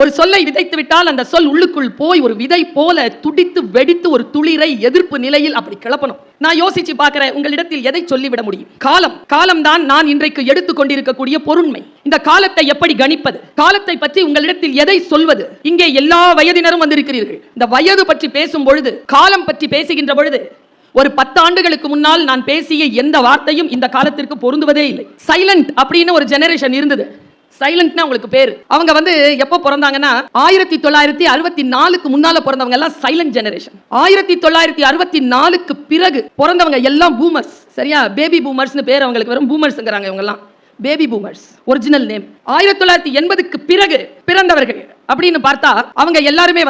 ஒரு சொல்லை விதைத்து விட்டால் அந்த சொல் உள்ளுக்குள் போய் ஒரு விதை போல துடித்து வெடித்து ஒரு துளிரை எதிர்ப்பு நிலையில் அப்படி கிளப்பணும். நான் யோசிச்சு பார்க்கிறேன், உங்களிடத்தில் எதை சொல்லிவிட முடியும்? காலம் தான் நான் இன்றைக்கு எடுத்துக் கொண்டிருக்கக்கூடிய பொருண்மை. இந்த காலத்தை எப்படி கணிப்பது? காலத்தை பற்றி உங்களிடத்தில் எதை சொல்வது? இங்கே எல்லா வயதினரும் வந்திருக்கிறீர்கள். இந்த வயது பற்றி பேசும் பொழுது, காலம் பற்றி பேசுகின்ற பொழுது, ஒரு 10 ஆண்டுகளுக்கு முன்னால் நான் பேசிய எந்த வார்த்தையும் இந்த காலத்திற்கு பொருந்துவதே இல்லை. சைலண்ட் அப்படின்னு ஒரு ஜெனரேஷன் இருந்தது. சைலண்ட்னா உங்களுக்கு பேரு. அவங்க எப்போ பிறந்தாங்கன்னா 1964க்கு முன்னால பிறந்தவங்க எல்லாம் சைலண்ட் ஜெனரேஷன். 1964க்கு பிறகு பிறந்தவங்க எல்லாம் பூமர்ஸ். சரியா? பேபி பூமர்ஸ்னு பேர் அவங்களுக்கு. வெறும் பூமர்ஸ்ங்கறாங்க இவங்க எல்லாம். Baby boomers original name. 1980க்கு பிறகு பிறந்தவர்கள் அப்படின்னு பார்த்தா அவங்க எல்லாருமே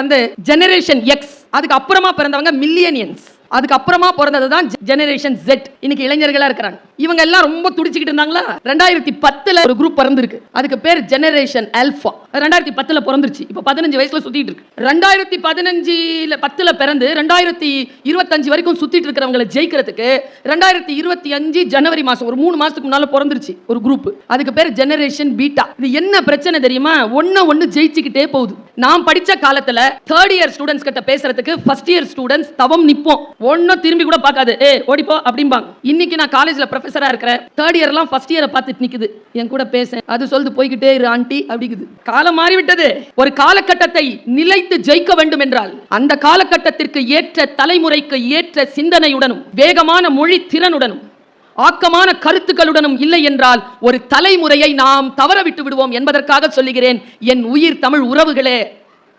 ஜெனரேஷன் எக்ஸ். அதுக்கு அப்புறமா பிறந்தவங்க மில்லியனியன்ஸ். அதுக்கு அப்புறமா பிறந்தது தான் ஜெனரேஷன் Z. இன்னைக்கு இளைஞர்களா இருக்காங்க. இவங்க எல்லாம் ரொம்ப துடிச்சிட்டு இருந்தாங்களா? 2010ல ஒரு குரூப் பிறந்திருக்கு. அதுக்கு பேர் ஜெனரேஷன் ஆல்பா. 2010ல பிறந்துருச்சு. இப்போ 15 வயசுல சுத்திட்டு இருக்கு. 2010ல பிறந்து 2025 வரைக்கும் சுத்திட்டு இருக்கிறவங்களை ஜெயிக்கிறதுக்கு 2025 ஜனவரி மாசம் ஒரு 3 மாசத்துக்கு முன்னால பிறந்துருச்சு ஒரு குரூப். அதுக்கு பேர் ஜெனரேஷன் பீட்டா. இது என்ன பிரச்சனை தெரியுமா? ஒண்ணு ஜெயிச்சுக்கிட்டே போகுது. நான் படிச்ச காலத்துல 3rd இயர் ஸ்டூடண்ட்ஸ் கிட்ட பேசுறதுக்கு 1st இயர் ஸ்டூடண்ட்ஸ் தவம் நிப்போம். ஒன்னும் திரும்பி கூட பார்க்காது. ஓடிப்போ அப்படிம்பாங்க. இன்னைக்கு நான் காலேஜ்ல ப்ரொஃபஸரா இருக்கிறேன். 3rd இயர்லாம் 1st இயரை பார்த்துட்டு நிக்குது. என் கூட பேச அது சொல்லுது, போய்கிட்டே இரு ஆண்டி அப்படிங்குது. காலம் மாறிவிட்டது. ஒரு காலகட்டத்தை நிலைத்து ஜெயிக்க வேண்டும் என்றால் அந்த காலகட்டத்திற்கு ஏற்ற தலைமுறைக்கு ஏற்ற சிந்தனையுடனும் வேகமான மொழி திறனுடனும் ஆக்கமான கருத்துக்களுடனும் இல்லை என்றால் ஒரு தலைமுறையை நாம் தவற விட்டு விடுவோம் என்பதற்காக சொல்லுகிறேன். என் உயிர் தமிழ் உறவுகளே,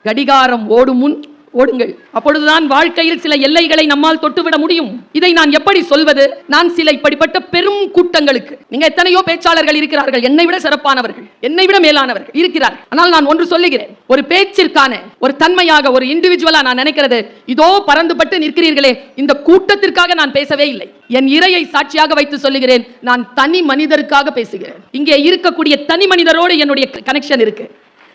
கடிகாரம் ஓடும் முன் ஓடுங்கள். அப்பொழுதுதான் வாழ்க்கையில் சில எல்லைகளை நம்மால் தொட்டுவிட முடியும். இதை நான் எப்படி சொல்வது? நான் சில இப்படிப்பட்ட பெரும் கூட்டங்களுக்கு, நீங்க எத்தனையோ பேச்சாளர்கள் இருக்கிறார்கள், என்னை விட சிறப்பானவர்கள், என்னை விட மேலானவர்கள் இருக்கிறார்கள். ஆனால் நான் ஒன்று சொல்லுகிறேன், ஒரு பேச்சிற்கான ஒரு தன்மையாக ஒரு இண்டிவிஜுவலா நான் நினைக்கிறது, இதோ பறந்துபட்டு நிற்கிறீர்களே, இந்த கூட்டத்திற்காக நான் பேசவே இல்லை. என் இறையை சாட்சியாக வைத்து சொல்லுகிறேன், நான் தனி மனிதருக்காக பேசுகிறேன். இங்கே இருக்கக்கூடிய தனி மனிதரோடு என்னுடைய கனெக்ஷன் இருக்கு.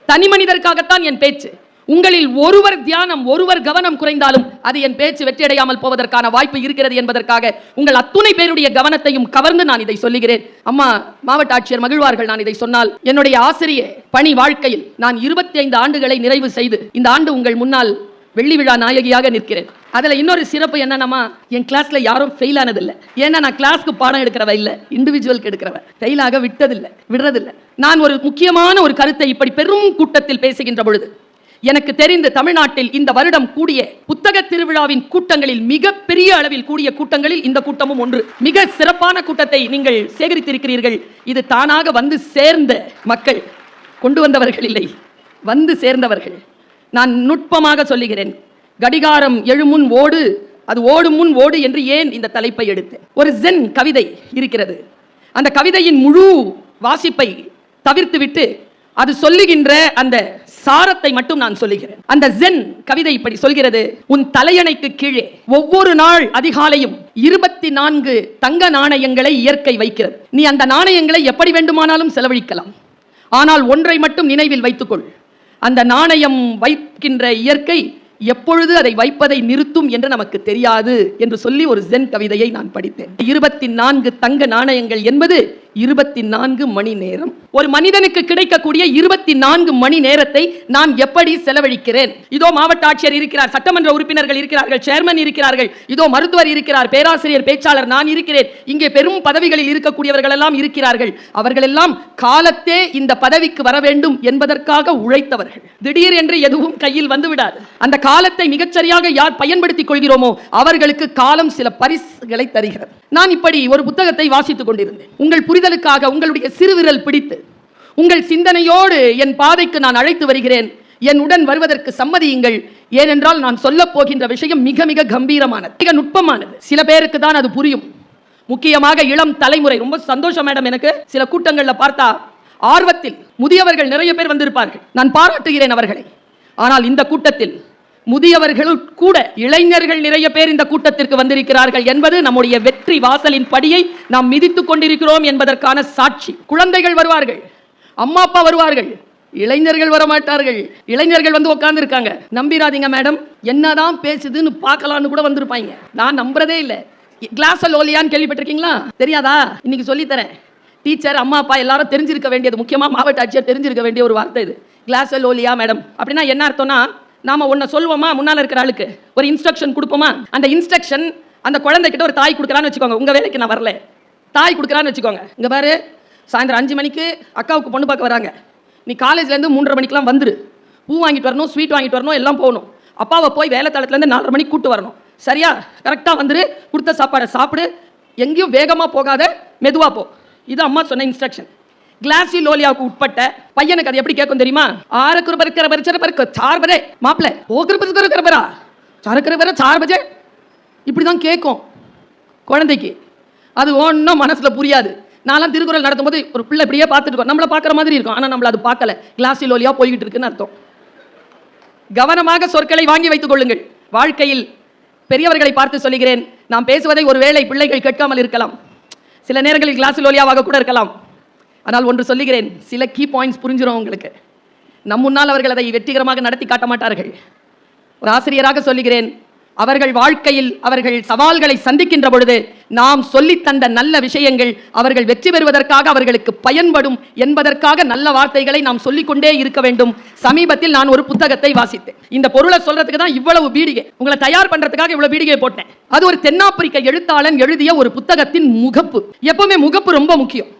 தனி மனிதருக்காகத்தான் என் பேச்சு. உங்களில் ஒருவர் தியானம், ஒருவர் கவனம் குறைந்தாலும் அது என் பேச்சு வெற்றியடையாமல் போவதற்கான வாய்ப்பு இருக்கிறது என்பதற்காக உங்கள் அத்துணை பேருடைய கவனத்தையும் கவர்ந்து நான் இதை சொல்லுகிறேன். அம்மா மாவட்ட ஆட்சியர் மகிழ்வார்கள் நான் இதை சொன்னால். என்னுடைய ஆசிரிய பணி வாழ்க்கையில் நான் 25 ஆண்டுகளை நிறைவு செய்து இந்த ஆண்டு உங்கள் முன்னால் வெள்ளி விழா நாயகியாக நிற்கிறேன். அதுல இன்னொரு சிறப்பு என்னன்னா, என் கிளாஸ்ல யாரும் ஃபெயில் ஆனதில்லை. ஏன்னா நான் கிளாஸ்க்கு பாடம் எடுக்கிறவ இல்ல, இண்டிவிஜுவலுக்கு எடுக்கிறவ. ஃபெயிலாக விடுறதில்லை. நான் ஒரு முக்கியமான ஒரு கருத்தை இப்படி பெரும் கூட்டத்தில் பேசுகின்ற பொழுது, எனக்கு தெரிந்து தமிழ்நாட்டில் இந்த வருடம் கூடிய புத்தக திருவிழாவின் கூட்டங்களில் மிகப்பெரிய அளவில் கூடிய கூட்டங்களில் இந்த கூட்டமும் ஒன்று. மிக சிறப்பான கூட்டத்தை நீங்கள் சேகரித்திருக்கிறீர்கள். இது தானாக வந்து சேர்ந்த மக்கள், கொண்டு வந்தவர்கள் இல்லை, வந்து சேர்ந்தவர்கள். நான் நுட்பமாக சொல்லுகிறேன், கடிகாரம் எழுமுன் ஓடு, அது ஓடும் முன் ஓடு என்று ஏன் இந்த தலைப்பை எடுத்தேன்? ஒரு ஜென் கவிதை இருக்கிறது. அந்த கவிதையின் முழு வாசிப்பை தவிர்த்துவிட்டு அது சொல்லுகின்ற அந்த சாரத்தை மட்டும் நான் சொல்லுகிறேன். அந்த ஜென் கவிதை இப்படி சொல்கிறது: உன் தலையணைக்கு கீழே ஒவ்வொரு நாள் அதிகாலையும் 24 தங்க நாணயங்களை இயற்கை வைக்கிறது. நீ அந்த நாணயங்களை எப்படி வேண்டுமானாலும் செலவழிக்கலாம். ஆனால் ஒன்றை மட்டும் நினைவில் வைத்துக்கொள், அந்த நாணயம் வைக்கின்ற இயற்கை எப்பொழுது அதை வைப்பதை நிறுத்தும் என்று நமக்கு தெரியாது என்று சொல்லி ஒரு ஜென் கவிதையை நான் படித்தேன். 24 தங்க நாணயங்கள் என்பது 24 மணி நேரம். ஒரு மனிதனுக்கு கிடைக்கக்கூடிய 24 மணி நேரத்தை நான் எப்படி செலவழிக்கிறேன்? இதோ மாவட்ட ஆட்சியர் இருக்கிறார், சட்டமன்ற உறுப்பினர்கள் இருக்கிறார்கள், சேர்மன் இருக்கிறார்கள், இதோ மருத்துவர் இருக்கிறார், பேராசிரியர், பேச்சாளர் நான் இருக்கிறேன், இங்கே பெரும் பதவிகளில் இருக்கக்கூடியவர்கள் எல்லாம் இருக்கிறார்கள். அவர்கள் எல்லாம் காலத்தே இந்த பதவிக்கு வர வேண்டும் என்பதற்காக உழைத்தவர்கள். திடீர் என்று எதுவும் கையில் வந்து விடாது. அந்த காலத்தை மிகச்சரியாக யார் பயன்படுத்திக் கொள்கிறோமோ அவர்களுக்கு காலம் சில பரிசுகளை தருகிறது. நான் இப்படி ஒரு புத்தகத்தை வாசித்துக் கொண்டிருந்தேன். உங்கள் புரிதலுக்காக உங்களுடைய சிறுவிரல் பிடித்து உங்கள் சிந்தனையோடு என் பாதைக்கு நான் அழைத்து வருகிறேன். என் உடன் வருவதற்கு சம்மதியுங்கள். ஏனென்றால் நான் சொல்ல போகின்ற விஷயம் மிக மிக கம்பீரமானது, மிக நுட்பமானது. சில பேருக்கு தான் அது புரியும், முக்கியமாக இளம் தலைமுறை. ரொம்ப சந்தோஷம் மேடம், எனக்கு சில கூட்டங்கள்ல பார்த்தா ஆர்வத்தில் முதியவர்கள் நிறைய பேர் வந்திருப்பார்கள், நான் பாராட்டுகிறேன் அவர்களை. ஆனால் இந்த கூட்டத்தில் முதியவர்கள் கூட இளைஞர்கள் நிறைய பேர் இந்த கூட்டத்திற்கு வந்திருக்கிறார்கள் என்பது நம்முடைய வெற்றி வாசலின் படியை நாம் மிதித்துக் கொண்டிருக்கிறோம் என்பதற்கான சாட்சி. குழந்தைகள் வருவார்கள், அம்மா அப்பா வருவார்கள், இளைஞர்கள் வரமாட்டார்கள். இளைஞர்கள் வந்து உட்கார்ந்து இருக்காங்க. நம்பிராதீங்க மேடம், என்னதான் பேசுதுன்னு பார்க்கலான்னு கூட வந்திருப்பாங்க. நான் நம்புறதே இல்லை. கிளாஸ் லோலியான்னு கேள்விப்பட்டிருக்கீங்களா? தெரியாதா? இன்னைக்கு சொல்லித்தரேன். டீச்சர், அம்மா, அப்பா எல்லாரும் தெரிஞ்சிருக்க வேண்டியது, முக்கியமாக மாவட்ட ஆட்சியர் தெரிஞ்சிருக்க வேண்டிய ஒரு வார்த்தை இது. கிளாஸலோலியா மேடம் அப்படின்னா என்ன அர்த்தம்னா, நாம ஒன்றை சொல்லுவோமா, முன்னால் இருக்கிற ஆளுக்கு ஒரு இன்ஸ்ட்ரக்ஷன் கொடுப்போமா, அந்த இன்ஸ்ட்ரக்ஷன் அந்த குழந்தைகிட்ட ஒரு தாய் கொடுக்குறான்னு வச்சுக்கோங்க. உங்கள் வேலைக்கு நான் வரல, தாய் கொடுக்குறான்னு வச்சுக்கோங்க. இங்கே பாரு, சாயந்தரம் 5 மணிக்கு அக்காவுக்கு பொண்ணு பார்க்க வராங்க, நீ காலேஜ்லேருந்து 3:30 மணிக்கெலாம் வந்துரு, பூ வாங்கிட்டு வரணும், ஸ்வீட் வாங்கிட்டு வரணும், எல்லாம் போகணும். அப்பாவை போய் வேலை தளத்துலேருந்து 4:30 மணிக்கு கூட்டு வரணும். சரியா? கரெக்டாக வந்துரு, கொடுத்த சாப்பாடை சாப்பிடு, எங்கேயும் வேகமாக போகாத, மெதுவாக போ. இது அம்மா சொன்ன இன்ஸ்ட்ரக்ஷன். கிளாஸிலோலியாவுக்கு உட்பட்ட பையனுக்கு அது எப்படி கேட்கும் தெரியுமா? 4 பஜே மாப்பிள்ள, 4 பஜே இப்படி தான் கேட்கும் குழந்தைக்கு. அது ஒன்றும் மனசில் புரியாது. நான்லாம் திருக்குறள் நடத்தும் போது ஒரு பிள்ளை இப்படியே பார்த்துட்டு இருக்கோம், நம்மளை பார்க்குற மாதிரி இருக்கும், ஆனால் நம்மளை அது பார்க்கல. கிளாஸிலோலியா போய்கிட்டு இருக்குன்னு அர்த்தம். கவனமாக சொற்களை வாங்கி வைத்துக் கொள்ளுங்கள். வாழ்க்கையில் பெரியவர்களை பார்த்து சொல்லுகிறேன், நாம் பேசுவதை ஒருவேளை பிள்ளைகள் கேட்காமல் இருக்கலாம், சில நேரங்களில் கிளாஸிலோலியாவாக கூட இருக்கலாம். ஆனால் ஒன்று சொல்லுகிறேன், சில கீ பாயிண்ட்ஸ் புரிஞ்சிடும் உங்களுக்கு. நம் முன்னால் அவர்கள் அதை வெற்றிகரமாக நடத்தி காட்ட மாட்டார்கள். ஒரு ஆசிரியராக சொல்லுகிறேன், அவர்கள் வாழ்க்கையில் அவர்கள் சவால்களை சந்திக்கின்ற பொழுது நாம் சொல்லித்தந்த நல்ல விஷயங்கள் அவர்கள் வெற்றி பெறுவதற்காக அவர்களுக்கு பயன்படும் என்பதற்காக நல்ல வார்த்தைகளை நாம் சொல்லிக்கொண்டே இருக்க வேண்டும். சமீபத்தில் நான் ஒரு புத்தகத்தை வாசித்தேன். இந்த பொருளை சொல்றதுக்கு தான் இவ்வளவு பீடிகை, உங்களை தயார் பண்றதுக்காக இவ்வளவு பீடிகை போட்டேன். அது ஒரு தென்னாப்பிரிக்க எழுத்தாளன் எழுதிய ஒரு புத்தகத்தின் முகப்பு. எப்பவுமே முகப்பு ரொம்ப முக்கியம்.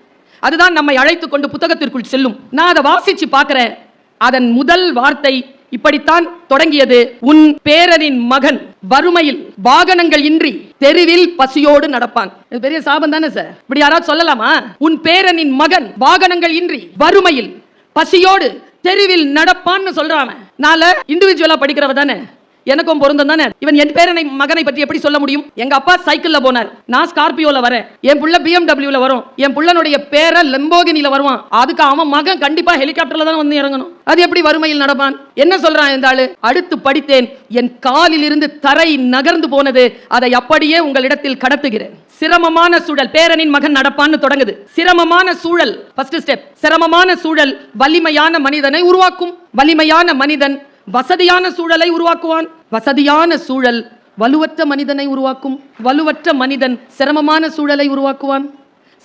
அதுதான் நம்மை அழைத்து கொண்டு புத்தகத்திற்குள் செல்லும். நான் அதை வாசிச்சு பார்க்கிறேன். அதன் முதல் வார்த்தை இப்படித்தான் தொடங்கியது: உன் பேரனின் மகன் வறுமையில் வாகனங்கள் இன்றி தெருவில் பசியோடு நடப்பான். பெரிய சாபம் தானே சார்? இப்படி யாராவது சொல்லலாமா? உன் பேரனின் மகன் வாகனங்கள் இன்றி வறுமையில் பசியோடு தெருவில் நடப்பான்னு சொல்றான். நால இண்டிவிஜுவலா படிக்கிறவ தானே, எனக்கும் பொருந்தம் தானே. இவன் என் பேரனை மகனை பற்றி எப்படி சொல்ல முடியும்? எங்க அப்பா சைக்கிள்ல போனார், நான் ஸ்கார்பியோல வரேன், என் புள்ள BMW வரும், என் புள்ளனுடைய பேர லம்போகினில வருவான். அதுக்கு அவன் மகன் கண்டிப்பா ஹெலிகாப்டர்ல தான் வந்து இறங்கணும். அது எப்படி வறுமையில் நடப்பான்? என்ன சொல்றான் இந்த ஆளு? அடுத்து படித்தேன், என் காலில் இருந்து தரை நகர்ந்து போனது, அதை அப்படியே உங்களிடத்தில் கடத்துகிறேன். சிரமமான சூழல், பேரனின் மகன் நடப்பான்னு தொடங்குது. சிரமமான சூழல், ஃபர்ஸ்ட் ஸ்டெப். சிரமமான சூழல் வலிமையான மனிதனை உருவாக்கும். வலிமையான மனிதன் வசதியான சூழலை உருவாக்குவான். வசதியான சூழல் வலுவற்ற மனிதனை உருவாக்கும். வலுவற்ற மனிதன் சிரமமான சூழலை உருவாக்குவான்.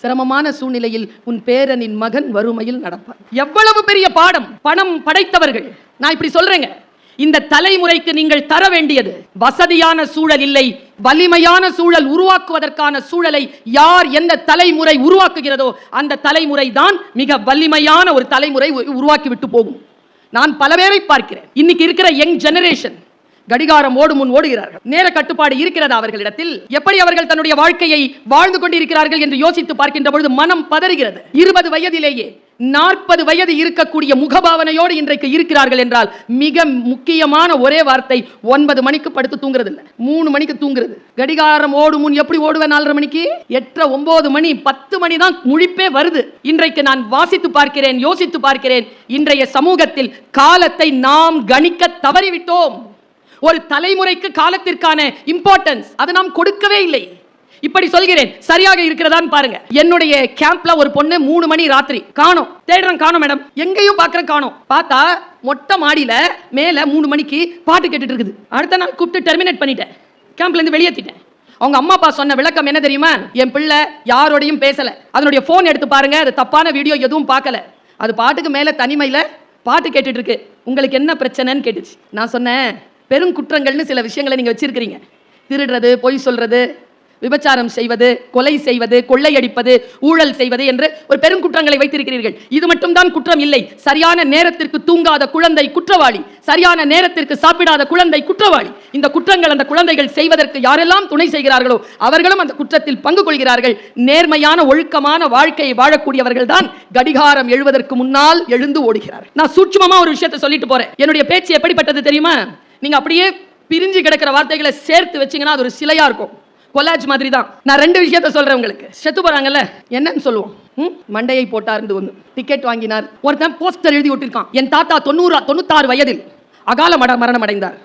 சிரமமான சூழ்நிலையில் உன் பேரனின் மகன் வறுமையில் நடப்பான். எவ்வளவு பெரிய பாடம்! பணம் படைத்தவர்கள், நான் இப்படி சொல்றேங்க, இந்த தலைமுறைக்கு நீங்கள் தர வேண்டியது வசதியான சூழல் இல்லை, வலிமையான சூழல் உருவாக்குவதற்கான சூழலை யார் எந்த தலைமுறை உருவாக்குகிறதோ அந்த தலைமுறை தான் மிக வலிமையான ஒரு தலைமுறை உருவாக்கி விட்டு போகும். நான் பல பேரை பார்க்கிறேன். இன்னைக்கு இருக்கிற யங் ஜெனரேஷன் கடிகாரம் ஓடும் முன் ஓடுகிறார்கள். நேர கட்டுப்பாடு இருக்கிறதா அவர்களிடத்தில்? எப்படி அவர்கள் தன்னுடைய வாழ்க்கையை வாழ்ந்து கொண்டிருக்கிறார்கள் என்று யோசித்து பார்க்கின்ற பொழுது மனம் பதறுகிறது. 20 வயதிலேயே 40 வயது இருக்கக்கூடிய முகபாவனையோடு இன்றைக்கு இருக்கிறார்கள் என்றால் மிக முக்கியமான ஒரே வார்த்தை, 9 மணிக்கு படுத்து தூங்குறது இல்ல, 3 மணிக்கு தூங்குறது. கடிகாரம் ஓடும் முன் எப்படி ஓடுவேன்? 4:30 மணிக்கு, 8, 9 மணி, 10 மணி தான் முழிப்பே வருது. இன்றைக்கு நான் வாசித்து பார்க்கிறேன், யோசித்து பார்க்கிறேன், இன்றைய சமூகத்தில் காலத்தை நாம் கணிக்க தவறிவிட்டோம். ஒரு தலைமுறைக்கு காலத்திற்கான இம்பார்ட்டன்ஸ் அதை நாம் கொடுக்கவே இல்லை. இப்படி சொல்கிறேன், சரியாக இருக்கிறதான்னு பாருங்க. என்னுடைய கேம்ப்ல ஒரு பொண்ணு 3 மணி ராத்திரி காணோம். தேடுறேன், காணோம் மேடம், எங்கேயும் பார்க்கறேன், காணோம். பார்த்தா மொட்டை மாடியில மேல 3 மணிக்கு பாட்டு கேட்டுட்டு இருக்குது. அடுத்த நாள் கூப்பிட்டு டெர்மினேட் பண்ணிட்டேன், கேம்ப்ல இருந்து வெளியேற்றிட்டேன். அவங்க அம்மா அப்பா சொன்ன விளக்கம் என்ன தெரியுமா? என் பிள்ளை யாரோடையும் பேசல, அதனுடைய போன் எடுத்து பாருங்க, அது தப்பான வீடியோ எதுவும் பார்க்கல, அது பாட்டுக்கு மேல தனிமையில பாட்டு கேட்டுட்டு இருக்கு, உங்களுக்கு என்ன பிரச்சனைன்னு கேட்டுச்சு. நான் சொன்னேன், பெருங்குற்றங்கள்னு சில விஷயங்களை நீங்க வச்சிருக்கிறீங்க, திருடுறது, பொய் சொல்றது, விபச்சாரம் செய்வது, கொலை செய்வது, கொள்ளையடிப்பது, ஊழல் செய்வது என்று ஒரு பெருங்குற்றங்களை வைத்திருக்கிறீர்கள். இது மட்டும்தான் குற்றம் இல்லை, சரியான நேரத்திற்கு தூங்காத குழந்தை குற்றவாளி, சரியான நேரத்திற்கு சாப்பிடாத குழந்தை குற்றவாளி. இந்த குற்றங்கள் அந்த குழந்தைகள் செய்வதற்கு யாரெல்லாம் துணை செய்கிறார்களோ அவர்களும் அந்த குற்றத்தில் பங்கு கொள்கிறார்கள். நேர்மையான ஒழுக்கமான வாழ்க்கையை வாழக்கூடியவர்கள் தான் கடிகாரம் எழுவதற்கு முன்னால் எழுந்து ஓடுகிறார்கள். நான் சூட்சுமமா ஒரு விஷயத்தை சொல்லிட்டு போறேன். என்னுடைய பேச்சு எப்படிப்பட்டது தெரியுமா? நீங்க அப்படியே பிரிஞ்சு கிடக்கிற வார்த்தைகளை சேர்த்து வச்சீங்கன்னா அது ஒரு சிலையா இருக்கும், கொலாஜ் மாதிரி தான். நான் 2 விஷயத்தை சொல்றேன் உங்களுக்கு. செத்து போறாங்கல்ல, என்னன்னு சொல்லுவோம்? மண்டையை போட்டார், டிக்கெட் வாங்கினார். ஒருத்தன் போஸ்டர் எழுதி ஒட்டிருக்கான், என் தாத்தா 96 வயதில் அகால மரணம் அடைந்தார்.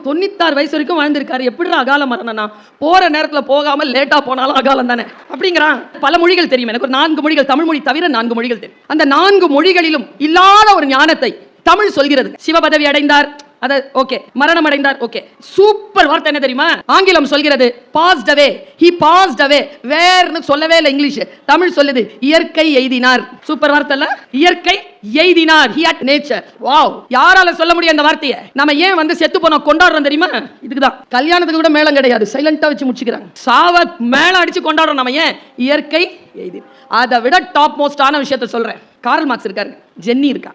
96 வயசு வரைக்கும் வாழ்ந்திருக்காரு, எப்படி அகால மரணம்னா? போற நேரத்தில் போகாமல் லேட்டா போனாலும் அகாலம் தானே அப்படிங்கிறான். பல மொழிகள் தெரியும் எனக்கு, ஒரு 4 மொழிகள், தமிழ் மொழி தவிர 4 மொழிகள் தெரியும். அந்த 4 மொழிகளிலும் இல்லாத ஒரு ஞானத்தை தமிழ் சொல்கிறது. சிவபதவி அடைந்தார், அத ஓகே, மரணம் அடைந்தார். ஓகே, சூப்பர் வார்த்தை என்ன தெரியுமா? ஆங்கிலம் சொல்கிறது passed away. He passed away. வேர்னு சொல்லவே இல்லை இங்கிலீஷ். தமிழ் சொல்லுது இயற்கை எய்தினார். சூப்பர் வார்த்தை இல்ல? இயற்கை எய்தினார். He had nature. வாவ், யாரால சொல்ல முடியும் அந்த வார்த்தையை? நம்ம ஏன் வந்து செத்து போனோம் கொண்டாடுறோம் தெரியுமா? இதுக்குதான். கல்யாணத்துக்கு கூட மேளம் கிடையாது, சைலண்டா வச்சு முடிச்சுக்கிறாங்க. சாவ மேளம் அடிச்சு கொண்டாடுறோம் நம்ம ஏன்? இயற்கை எய்தி. அதை விட டாப் மோஸ்டான விஷயத்தை சொல்றேன். கார்ல் மார்க்ஸ் இருக்காரு, ஜென்னி இருக்கா.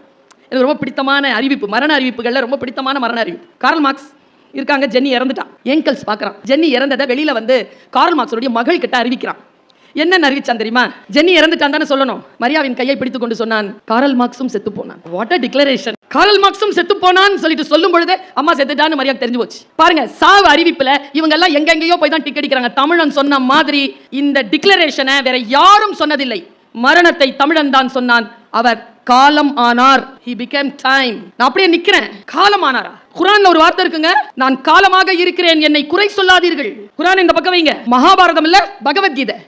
எனக்கு ரொம்ப பிடித்தமான அறிவிப்பு, மரண அறிவிப்புகள்ல ரொம்ப பிடித்தமான மரண அறிவிப்பு. கார்ல் மார்க்ஸ் இருக்காங்க, ஜென்னி இறந்துட்டான். ஏங்கல்ஸ் பார்க்கறான். ஜென்னி இறந்ததை வெளியில வந்து கார்ல் மார்க்ஸோட மகள் கிட்ட அறிவிக்கிறான். என்ன அறிவிச்சான் தெரியுமா? ஜென்னி இறந்துட்டான் தானே சொல்லணும். மரியாவின் கையை பிடித்துக் கொண்டு சொன்னான், கார்ல் மார்க்ஸும் செத்து போனான். What a declaration! கார்ல் மார்க்ஸும் செத்து போனான்னு சொல்லிட்டு சொல்லும் பொழுது அம்மா செத்துட்டான்னு மரியாதை தெரிஞ்சு போச்சு. பாருங்க, சாவு அறிவிப்புல இவங்க எல்லாம் எங்கெங்கயோ போய் தான் டிக் அடிக்கிறாங்க. தமிழன் சொன்ன மாதிரி இந்த டிக்ளரேஷனை வேற யாரும் சொன்னதில்லை. மரணத்தை தமிழன் தான் சொன்னான். அவர் காலம் ஆனார். He became time. நான் அப்படியே நிக்கிறேன். காலம் ஆனாரா? குர்ஆன்ல ஒரு வார்த்தை இருக்குங்க, நான் காலமாக இருக்கிறேன், என்னை குறை சொல்லாதீர்கள். குர்ஆன் இந்த பக்கம் வைங்க. மகாபாரதம் இல்ல, பகவத்கீதை.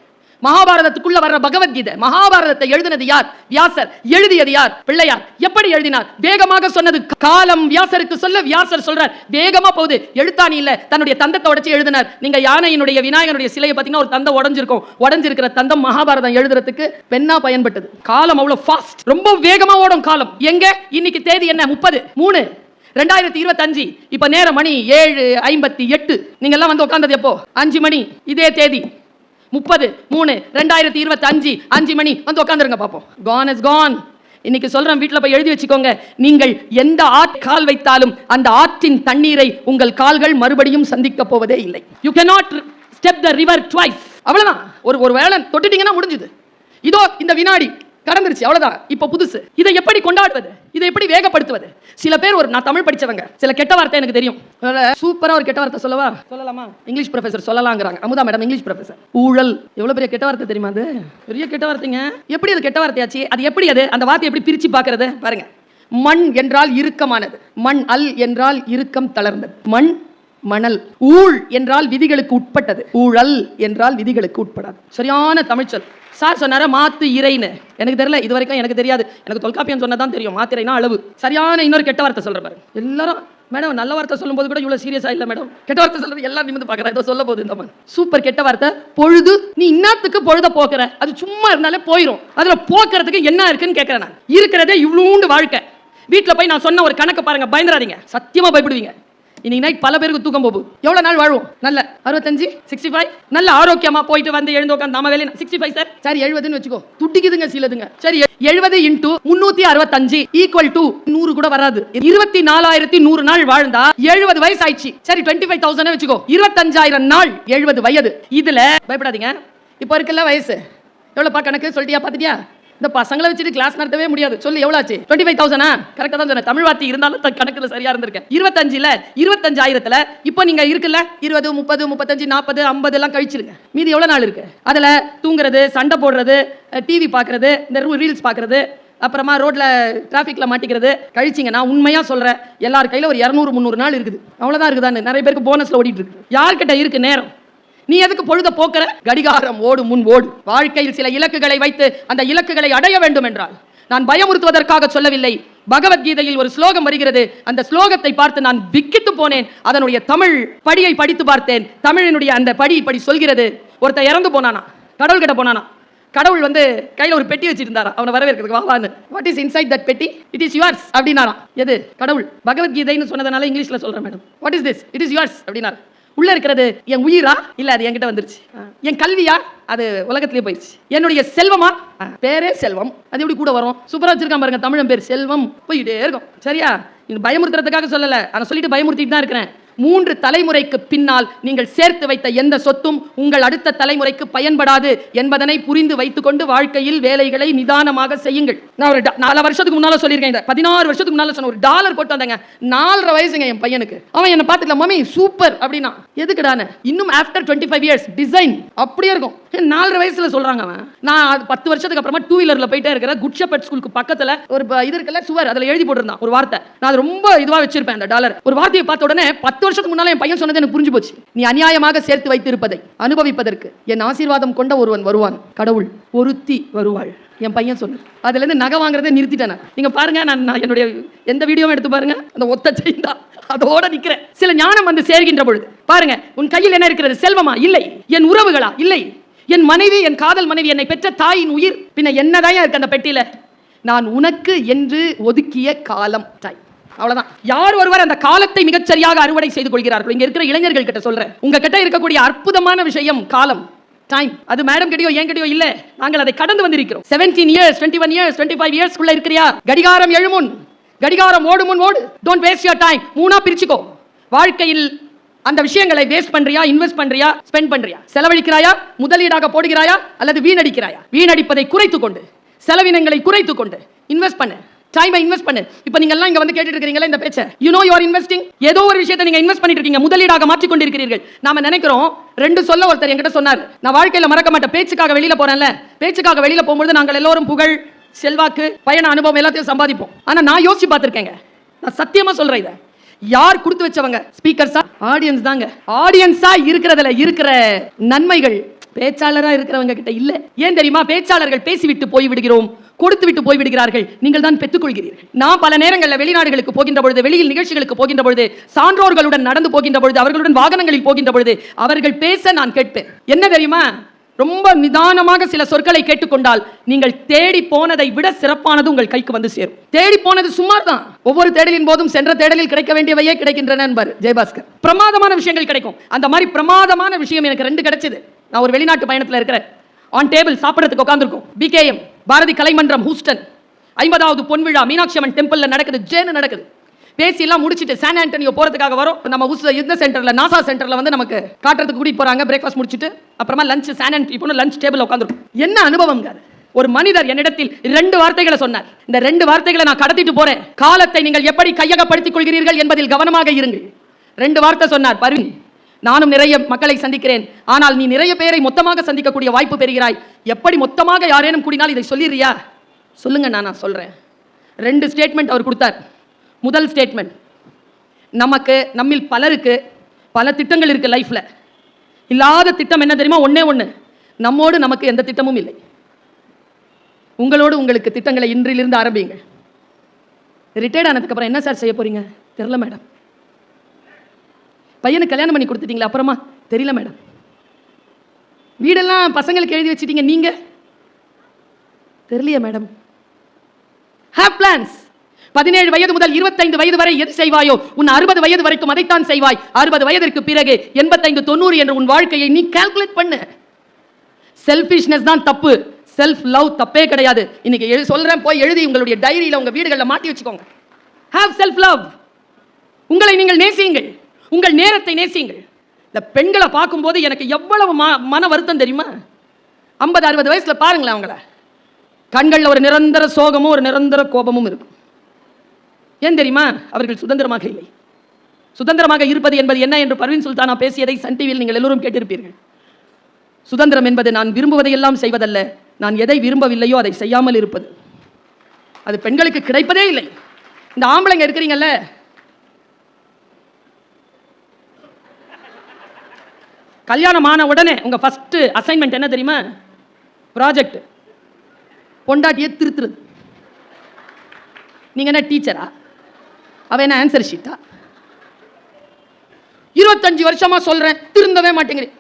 மகாபாரதத்துக்குள்ள வர்ற பகவத்கீதை. மகாபாரதத்தை எழுதினது யார்? வியாசர். எழுதியது யார்? பிள்ளையார். எப்படி எழுதினார்? வேகமாக சொன்னது காலம். வியாசருக்கு சொல்ல வியாசர் சொல்றார், வேகமா போகுது. எழுத்தாணி இல்ல, தன்னுடைய தந்தத்தை உடைச்சு எழுதினார். நீங்க யானையினுடைய விநாயகனுடைய சிலையை பார்த்தீங்கன்னா ஒரு தந்தம் உடைஞ்சிருக்கும். உடைஞ்சிருக்கிற தந்தம் மகாபாரதம் எழுதுறதுக்கு பெண்ணா பயன்பட்டது. காலம் அவ்வளவு ஃபாஸ்ட், ரொம்ப வேகமா ஓடும் காலம். எங்க இன்னைக்கு தேதி என்ன? 30/3/2025. இப்ப நேர மணி 7:58. நீங்க எல்லாம் வந்து உட்கார்ந்தது எப்போ? 5 மணி. இதே தேதி 30/3/2025 5 மணி வந்து உட்கார்ந்துருங்க பாப்போம். Gone is gone. இன்னைக்கு சொல்றேன், வீட்டுல போய் எழுதி வச்சுக்கோங்க. நீங்கள் எந்த கால் வைத்தாலும் அந்த ஆற்றின் தண்ணீரை உங்கள் கால்கள் மறுபடியும் சந்திக்க போவதே இல்லை. You cannot step the river twice. அவ்வளவுதான். ஒரு வேளை தொட்டுட்டீங்கன்னா முடிஞ்சது. இதோ இந்த வினாடி கடந்துருச்சு, அவ்வளவுதான். இப்ப புதுசு. இதை எப்படி கொண்டாடுவது? இதை எப்படி வேகப்படுத்துவது? சில பேர் நான் தமிழ் படிச்சவங்க, சில கெட்ட வார்த்தை எனக்கு தெரியும். சூப்பரா ஒரு கெட்ட வார்த்தை சொல்லவா? சொல்லலாமா? இங்கிலீஷ் ப்ரொஃபசர் சொல்லலாங்கிறாங்க. Amudha madam English professor. ஊழல் எவ்வளவு பெரிய கெட்ட வார்த்தை தெரியுமா? அது பெரிய கெட்ட வார்த்தைங்க. எப்படி அது கெட்ட வார்த்தையாச்சு? அது எப்படி அந்த வார்த்தை எப்படி பிரிச்சு பார்க்கிறது பாருங்க. மண் என்றால் இறுக்கமானது, மண் அல் என்றால் இறுக்கம் தளர்ந்தது, மண் மணல். ஊழ் என்றால் விதிகளுக்கு உட்பட்டது, ஊழல் என்றால் விதிகளுக்கு உட்படாது. சரியான தமிழ் சொல். சார் சொன்னார மாத்து இறைன்னு. எனக்கு தெரியல, இது வரைக்கும் எனக்கு தெரியாது. எனக்கு தொல்காப்பியம் சொன்னதான் தெரியும். மாத்திரைனா அளவு. சரியான இன்னொரு கெட்ட வார்த்தை சொல்ற பாரு. எல்லாரும் மேடம் நல்ல வார்த்தை சொல்லும் போது கூட இவ்வளவு சீரியஸா இல்ல மேடம். கெட்ட வார்த்தை சொல்றது எல்லாம் நிமிந்து பாக்குறேன். ஏதோ சொல்ல போகுது இந்த மாதிரி. சூப்பர் கெட்ட வார்த்தை பொழுது. நீ இன்னத்துக்கு பொழுத போக்குற? அது சும்மா இருந்தாலே போயிடும். அதுல போக்குறதுக்கு என்ன இருக்குன்னு கேட்கிறேன் நான். இருக்கிறதே இவ்வளவுண்டு வாழ்க்கை. வீட்டுல போய் நான் சொன்ன ஒரு கணக்கு பாருங்க, பயந்துராதீங்க. சத்தியமா பயப்படுவீங்க. இன்னைக்கு நைட் பல பேருக்கு தூக்கம் போகும். எவ்வளவு நாள் வாழ்வோம்? நல்ல 65 65 நல்ல ஆரோக்கியமா போயிட்டு வந்து எழுந்து உட்காந்து நாம வேலை 65 சார். சரி 70ன்னு வச்சுக்கோ. துட்டிக்குதுங்க சிலதுங்க. சரி 70 × 365 = 100 கூட வராது. 24,100 நாள் வாழ்ந்தா 70 வயசு ஆயிடுச்சு. சரி 25,000 வச்சுக்கோ. 25,000 நாள் 70 வயது. இதுல பயப்படாதீங்க. இப்ப இருக்குல்ல வயசு எவ்வளவுப்பா கணக்கு சொல்லிட்டியா? பாத்துட்டியா? இந்த பசங்களை வச்சுட்டு கிளாஸ் நடத்தவே முடியாது. சொல்லு எவ்வளவு ஆச்சு? 25,000. கரெக்டா தான் சொன்னேன். தமிழ் வார்த்தை இருந்தாலும் கணக்குல சரியா இருந்திருக்கேன். 25ல 25,000ல இப்போ நீங்க இருக்குல்ல 20 30 35 40 50 எல்லாம் கழிச்சிருங்க. மீதி எவ்வளவு நாள் இருக்கு? அதுல தூங்குறது, சண்டை போடுறது, டிவி பாக்குறது, இந்த ரீல்ஸ் பாக்குறது, அப்புறமா ரோட்ல டிராபிக்ல மாட்டிக்கிறது கழிச்சிங்க. நான் உண்மையா சொல்றேன், எல்லார் கையில ஒரு 200-300 நாள் இருக்குது. அவ்வளவுதான் இருக்குதான்னு. நிறைய பேருக்கு போனஸ்ல ஓடிட்டு இருக்கு. யார்கிட்ட இருக்கு நேரம்? நீ எதுக்கு பொழுத போக்குற? கடிகாரம் ஓடு முன் ஓடு. வாழ்க்கையில் சில இலக்குகளை வைத்து அந்த இலக்குகளை அடைய வேண்டும் என்றால், நான் பயமுறுத்துவதற்காக சொல்லவில்லை. பகவத்கீதையில் ஒரு ஸ்லோகம் வருகிறது. அந்த ஸ்லோகத்தை பார்த்து நான் விக்கித்து போனேன். அதனுடைய தமிழ் படியை படித்து பார்த்தேன். தமிழினுடைய அந்த படி சொல்கிறது, ஒருத்தர் இறந்து போனானா, கடவுள் கிட்ட போனானா. கடவுள் வந்து கையில ஒரு பெட்டி வச்சிருந்தாரா அவனை வரவேற்கிறதுக்கு. வாவான்னு. வாட் இஸ் இன்சைட் தட் பெட்டி? இட் இஸ் யுவர்ஸ் அப்படினாராம். எது? கடவுள். பகவத்கீதைன்னு சொன்னதனால இங்கிலீஷ்ல சொல்றேன் மேடம். What is this? It is yours அப்படினார். உள்ள இருக்கிறது என் உயிரா? இல்ல அது என்கிட்ட வந்துருச்சு. என் கல்வியா? அது உலகத்திலே போயிடுச்சு. என்னுடைய செல்வமா? பேரே செல்வம். அது எப்படி கூட வரும்? சூப்பரா வச்சிருக்கான் பாருங்க தமிழன் பேர் செல்வம். போயிட்டே இருக்கும். சரியா? பயமுறுத்துறதுக்காக சொல்லல, ஆனா சொல்லிட்டு பயமுறுத்திட்டு தான் இருக்கிறேன். 3 தலைமுறைக்கு பின்னால் நீங்கள் சேர்த்து வைத்த எந்த சொத்தும் உங்கள் அடுத்த தலைமுறைக்கு பயன்படாது என்பதனை புரிந்து வைத்துக் கொண்டு வாழ்க்கையில் வேலைகளை நிதானமாக செய்யுங்கள். நான் ஒரு 4 வருஷத்துக்கு முன்னால சொல்லியிருக்கேன். 16 வருஷத்துக்கு முன்னால சொன்ன ஒரு டாலர் போட்டு வந்தாங்க. 4.5 வயசுங்க என் பையனுக்கு. அவன் என்ன பார்த்துக்கல, மம்மி சூப்பர் அப்படின்னா. எதுக்குடானு? இன்னும் ஆஃப்டர் 25 இயர்ஸ் டிசைன் அப்படியே இருக்கும். 4.5 வயசுல சொல்றாங்க அவன். நான் 10 வருஷத்துக்கு அப்புறமா 2 வீலர்ல போயிட்டே இருக்கிற குட் ஷெப்பர்ட் ஸ்கூலுக்கு பக்கத்துல ஒரு இது இருக்குல்ல சுவர், அதுல எழுதி போட்டிருந்தான் ஒரு வார்த்தை. நான் ரொம்ப இதுவா வச்சிருப்பேன் அந்த டாலர். ஒரு வார்த்தையை பார்த்த உடனே 10 வருஷத்துக்கு முன்னால என் பையன் சொன்னது எனக்கு புரிஞ்சு போச்சு. நீ அநியாயமாக சேர்த்து வைத்திருப்பதை அனுபவிப்பதற்கு என் ஆசீர்வாதம் கொண்ட ஒருவன் வருவான், கடவுள், ஒருத்தி வருவாள். என் பையன் சொன்னது. அதுல இருந்து நகை வாங்குறதை நிறுத்திட்டேன். நீங்க பாருங்க, நான் என்னுடைய எந்த வீடியோவும் எடுத்து பாருங்க, அந்த ஒத்த செயின் தான் அதோட நிக்கிறேன். சில ஞானம் வந்து சேர்கின்ற பொழுது பாருங்க, உன் கையில் என்ன இருக்கிறது? செல்வமா? இல்லை. என் உறவுகளா? இல்லை. என் மனைவி, என் காதல் மனைவி, என்னை பெற்ற தாயின் உயிர், பின்ன என்னதான் இருக்கு அந்த பெட்டியில? நான் உனக்கு என்று ஒதுக்கிய காலம், டைம். அவ்வளவுதான். யார் ஒருவர் அந்த காலத்தை மிகச்சரியாக அறுவடை செய்து கொள்கிறார்கள்? இங்க இருக்கிற இளைஞர்கள் கிட்ட சொல்றேன், உங்க கிட்ட இருக்கக்கூடிய அற்புதமான விஷயம் காலம், டைம். அது மேடம் கிட்டயோ ஏன் கிட்டயோ இல்ல, நாங்கள் அதை கடந்து வந்திருக்கிறோம். 17 இயர்ஸ், 21 இயர்ஸ், 25 இயர்ஸ் குள்ள இருக்கிறியா? கடிகாரம் எழுமுன், கடிகாரம் ஓடுமுன் ஓடு. Don't waste your time. மூணா பிரிச்சுக்கோ. வாழ்க்கையில் அந்த விஷயங்களை வேஸ்ட் பண்றியா, இன்வெஸ்ட் பண்றியா, ஸ்பெண்ட் பண்றியா? செலவழிக்கிறாயா, முதலீடாக போடுகிறாயா, அல்லது வீணடிக்கிறாயா? வீணடிப்பதை குறைத்துக் கொண்டு, செலவினங்களை குறைத்துக் கொண்டு இன்வெஸ்ட் பண்ணு, டைமை இன்வெஸ்ட் பண்ணு. இப்போ நீங்க எல்லாம் இங்க வந்து கேட்டுட்டு இருக்கீங்களா இந்த பேச்சை? You know you are investing. ஏதோ ஒரு விஷயத்தை நீங்க இன்வெஸ்ட் பண்ணிட்டு இருக்கீங்க, முதலீடாக மாற்றிக் கொண்டிருக்கிறீர்கள். நாம நினைக்கிறோம். ரெண்டு சொல்ல ஒருத்தர் என்கிட்ட சொன்னார், நான் வாழ்க்கையில மறக்க மாட்டேன், பேச்சுக்காக வெளியில போறேன்ல, பேச்சுக்காக வெளியில போகும்போது நாங்கள் எல்லோரும் புகழ், செல்வாக்கு, பயண அனுபவம் எல்லாத்தையும் சம்பாதிப்போம். ஆனா நான் யோசிச்சு பார்த்திருக்கேங்க, நான் சத்தியமா சொல்றேன், இதை யார் கொடுத்து வச்சவங்க? ஸ்பீக்கர்ஸா, ஆடியன்ஸ் தாங்க. ஆடியன்ஸா இருக்கிறதுல இருக்கிற நன்மைகள் பேச்சாளரா இருக்கிறவங்க கிட்ட இல்ல. ஏன் தெரியுமா? பேச்சாளர்கள் பேசிவிட்டு போய் விடுகிறோம், கொடுத்து விட்டு போய் விடுகிறார்கள், நீங்கள் தான் பெற்றுக்கொள்கிறீர்கள். நான் பல நேரங்களில் வெளிநாடுகளுக்கு போகின்ற பொழுது, வெளியில் நிகழ்ச்சிகளுக்கு போகின்ற பொழுது, சான்றோர்களுடன் நடந்து போகின்ற பொழுது, அவர்களுடன் வாகனங்களில் போகின்ற பொழுது அவர்கள் பேச நான் கேட்பேன். என்ன தெரியுமா? ரொம்ப நிதானமாக சில சொற்களை கேட்டுக்கொண்டால் நீங்கள் தேடி போனதை விட சிறப்பானது உங்கள் கைக்கு வந்து சேரும். தேடி போனது சுமார் தான். ஒவ்வொரு தேடலின் போதும் சென்ற தேடலில் கிடைக்க வேண்டியவையே கிடைக்கின்றன என்பார் ஜெயபாஸ்கர். பிரமாதமான விஷயங்கள் கிடைக்கும். அந்த மாதிரி பிரமாதமான விஷயம் எனக்கு 2 கிடைச்சது. நான் ஒரு வெளிநாட்டு பயணத்தில் இருக்கிறேன். ஆன் டேபிள் சாப்பிடறதுக்கு உட்கார்ந்துருக்கும். பிகேஎம் பாரதி கலைமன்றம் ஹூஸ்டன் 50வது பொன்விழா மீனாட்சி அம்மன் டெம்பிள்ல நடக்குது, ஜேன்னு நடக்குது. பேசி எல்லாம் முடிச்சிட்டு சான் ஆண்டனியோ போறதுக்காக வரோம். நம்ம இந்த சென்டர்ல, நாசா சென்டர்ல வந்து நமக்கு காட்டுறதுக்கு கூட்டிட்டு போறாங்க. பிரேக்ஃபாஸ்ட் முடிச்சிட்டு அப்புறமா லஞ்ச், சான் ஆண்டனி இப்போ லஞ்ச் டேபிள் உட்கார்ந்துருக்கும். என்ன அனுபவம்ங்க? ஒரு மனிதர் என்னிடத்தில் 2 வார்த்தைகளை சொன்னார். இந்த 2 வார்த்தைகளை நான் கடத்திட்டு போறேன். காலத்தை நீங்கள் எப்படி கையகப்படுத்திக் கொள்கிறீர்கள் என்பதில் கவனமாக இருங்கள். 2 வார்த்தை சொன்னார். பர்வீன், நானும் நிறைய மக்களை சந்திக்கிறேன், ஆனால் நீ நிறைய பேரை மொத்தமாக சந்திக்கக்கூடிய வாய்ப்பு பெறுகிறாய். எப்படி மொத்தமாக யாரேனும் கூடினால் இதை சொல்லிடுறியா? சொல்லுங்க, நான் சொல்றேன். 2 ஸ்டேட்மெண்ட் அவர் கொடுத்தார். முதல் ஸ்டேட்மெண்ட், நம்மில் பலருக்கு பல திட்டங்கள் இருக்கு லைஃப்ல. இல்லாத திட்டம் என்ன தெரியுமா? ஒண்ணே ஒண்ணு, நம்மோடு நமக்கு எந்த திட்டமும் இல்லை. உங்களோடு உங்களுக்கு திட்டங்களை இன்றிலிருந்து ஆரம்பியுங்கள். ரிட்டையர்ட் ஆனதுக்கு அப்புறம் என்ன சார் செய்ய போறீங்க? தெரியல மேடம். பையனுக்கு கல்யாணம் பண்ணி கொடுத்துட்டீங்களா? அப்புறமா தெரியல மேடம். வீடெல்லாம் பசங்களுக்கு எழுதி வச்சிட்டீங்க, நீங்க? தெரியலையா மேடம். Have plans. 17 வயது முதல் 25 வயது வரை எது செய்வாயோ உன் 60 வயது வரைக்கும் அதைத்தான் செய்வாய். 60 வயதிற்கு பிறகு 85, 90 என்ற உன் வாழ்க்கையை நீ கால்குலேட் பண்ணு. செல்ஃபிஷ்னஸ் தான் தப்பு, செல்ஃப் லவ் தப்பே கிடையாது. இன்னைக்கு சொல்றேன், போய் எழுதி உங்களுடைய டைரியில உங்க வீடுகளில் மாட்டி வச்சுக்கோங்க. Have self love. உங்களை நீங்கள் நேசியுங்கள், உங்கள் நேரத்தை நேசியுங்கள். இந்த பெண்களை பார்க்கும்போது எனக்கு எவ்வளவு மன வருத்தம் தெரியுமா? 50, 60 வயசுல பாருங்களேன், அவங்கள கண்களில் ஒரு நிரந்தர சோகமும் ஒரு நிரந்தர கோபமும் இருக்கும். ஏன் தெரியுமா? அவர்கள் சுதந்திரமாக இல்லை. சுதந்திரமாக இருப்பது என்பது என்ன என்று பர்வீன் சுல்தானா பேசியதை சன் டிவியில் நீங்கள் எல்லோரும் கேட்டிருப்பீர்கள். சுதந்திரம் என்பது நான் விரும்புவதையெல்லாம் செய்வதல்ல, நான் எதை விரும்பவில்லையோ அதை செய்யாமல் இருப்பது. அது பெண்களுக்கு கிடைப்பதே இல்லை. இந்த ஆம்பளைங்க இருக்கிறீங்கல்ல, கல்யாணம் ஆன உடனே உங்க ஃபர்ஸ்ட் அசைன்மெண்ட் என்ன தெரியுமா? ப்ராஜெக்ட். பொண்டாட்டியை திருத்துறது. நீங்க என்ன டீச்சரா? அவ என்ன ஆன்சர் ஷீட்டா? 25 வருஷமா சொல்றேன், திருந்தவே மாட்டேங்கிறேன்.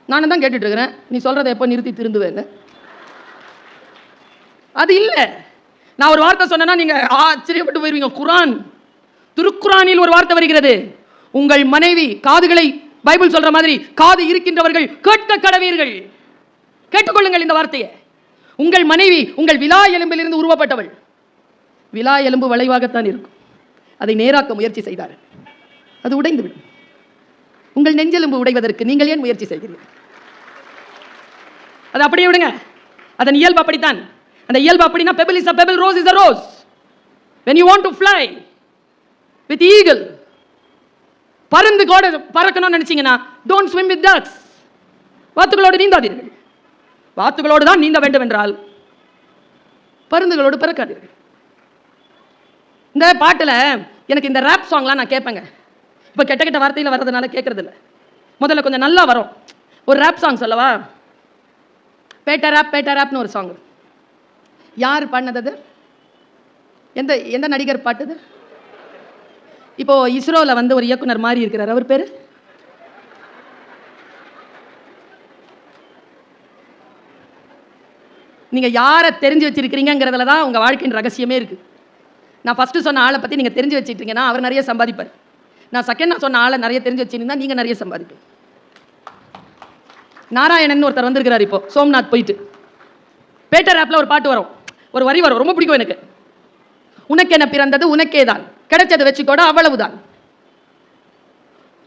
நானும் தான் கேட்டுட்டு இருக்கிறேன், நீ சொல்றதை எப்போ நிறுத்தி திருந்துவேன்னு. அது இல்ல. நான் ஒரு வார்த்தை சொன்னேன்னா நீங்க ஆச்சரியப்பட்டு போயிருவீங்க. குரான், திருக்குரானில் ஒரு வார்த்தை வருகிறது, உங்கள் மனைவி காதுகளை, பைபிள் சொல்ற மாதிரி, காது இருக்கின்றவர்கள் கேட்க கடவீர்கள். கேட்டுக்கொள்ளுங்கள் இந்த வார்த்தையை. உங்கள் மனைவி உங்கள் விலா எலும்பிலிருந்து உருவப்பட்டவள். விலா எலும்பு வளைவாகத்தான் இருக்கும். அதை நேராக்க முயற்சி செய்தார், அது உடைந்துவிடும். உங்கள் நெஞ்செலும்பு உடைவதற்கு நீங்கள் ஏன் முயற்சி செய்கிறீர்கள்? அது அப்படியே விடுங்க. அதன் இயல்பு அப்படித்தான். அந்த இயல்பு அப்படின்னா pebble is a pebble, rose is a rose. When you want to fly with eagle, பருந்து கூட பறக்கணும்னு நினைச்சீங்கன்னா don't swim with ducks. வாத்துகளோடு நீந்தாதீர்கள். வாத்துகளோடு தான் நீந்த வேண்டும் என்றால் பருந்துகளோடு பறக்காதீர்கள். இந்த பாட்டில் எனக்கு இந்த ரேப் சாங்லாம் நான் கேட்பேங்க. இப்போ கெட்ட கெட்ட வார்த்தையில் வர்றதுனால கேட்கறது இல்லை. முதல்ல கொஞ்சம் நல்லா வரும். ஒரு ரேப் சாங் சொல்லவா? பேட்டர் ரேப்னு ஒரு சாங். யார் பாடினது? எந்த எந்த நடிகர் பாட்டுது? இப்போ இஸ்ரோவில் வந்து ஒரு இயக்குனர் மாதிரி இருக்கிறார், அவர் பேரு நீங்கள் யாரை தெரிஞ்சு வச்சிருக்கிறீங்கிறதுல தான் உங்கள் வாழ்க்கையின் ரகசியமே இருக்குது. நான் ஃபஸ்ட்டு சொன்ன ஆளை பற்றி நீங்கள் தெரிஞ்சு வச்சுட்டீங்கன்னா அவர் நிறைய சம்பாதிப்பார். நான் செகண்ட் சொன்ன ஆளை நிறைய தெரிஞ்சு வச்சுருந்தா நீங்கள் நிறைய சம்பாதிப்பீங்க. நாராயணன் ஒருத்தர் வந்திருக்கிறார் இப்போ சோம்நாத் போயிட்டு. பேட்டர் ஆப்பில் ஒரு பாட்டு வரும், ஒரு வரி வரும், ரொம்ப பிடிக்கும் எனக்கு. உனக்கு என்ன பிறந்தது உனக்கே தான், கிடைச்சதை வச்சுக்கோட அவ்வளவுதான்.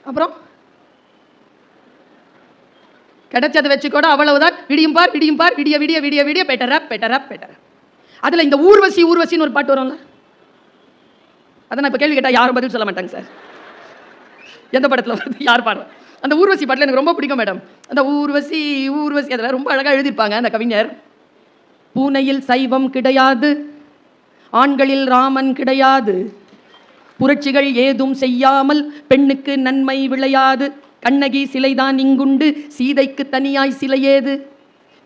அப்புறம் கிடைச்சதை வச்சுக்கோட அவ்வளவுதான், விடியும் பார் விடிய விடிய விடிய விடிய பேட்டர். அதில் இந்த ஊர்வசின்னு ஒரு பாட்டு வரும்ல, அதை நான் இப்போ கேள்வி கேட்டால் யாரும் பதில் சொல்ல மாட்டாங்க சார். எந்த படத்தில் வருது, யார் பாடுற? அந்த ஊர்வசி பாட்டில் எனக்கு ரொம்ப பிடிக்கும் மேடம். அந்த ஊர்வசி அதில் ரொம்ப அழகாக எழுதியிருப்பாங்க அந்த கவிஞர். பூனையில் சைவம் கிடையாது, ஆண்களில் ராமன் கிடையாது, புரட்சிகள் ஏதும் செய்யாமல் பெண்ணுக்கு நன்மை விளையாது, கண்ணகி சிலைதான் இங்குண்டு சீதைக்கு தனியாய் சிலையேது,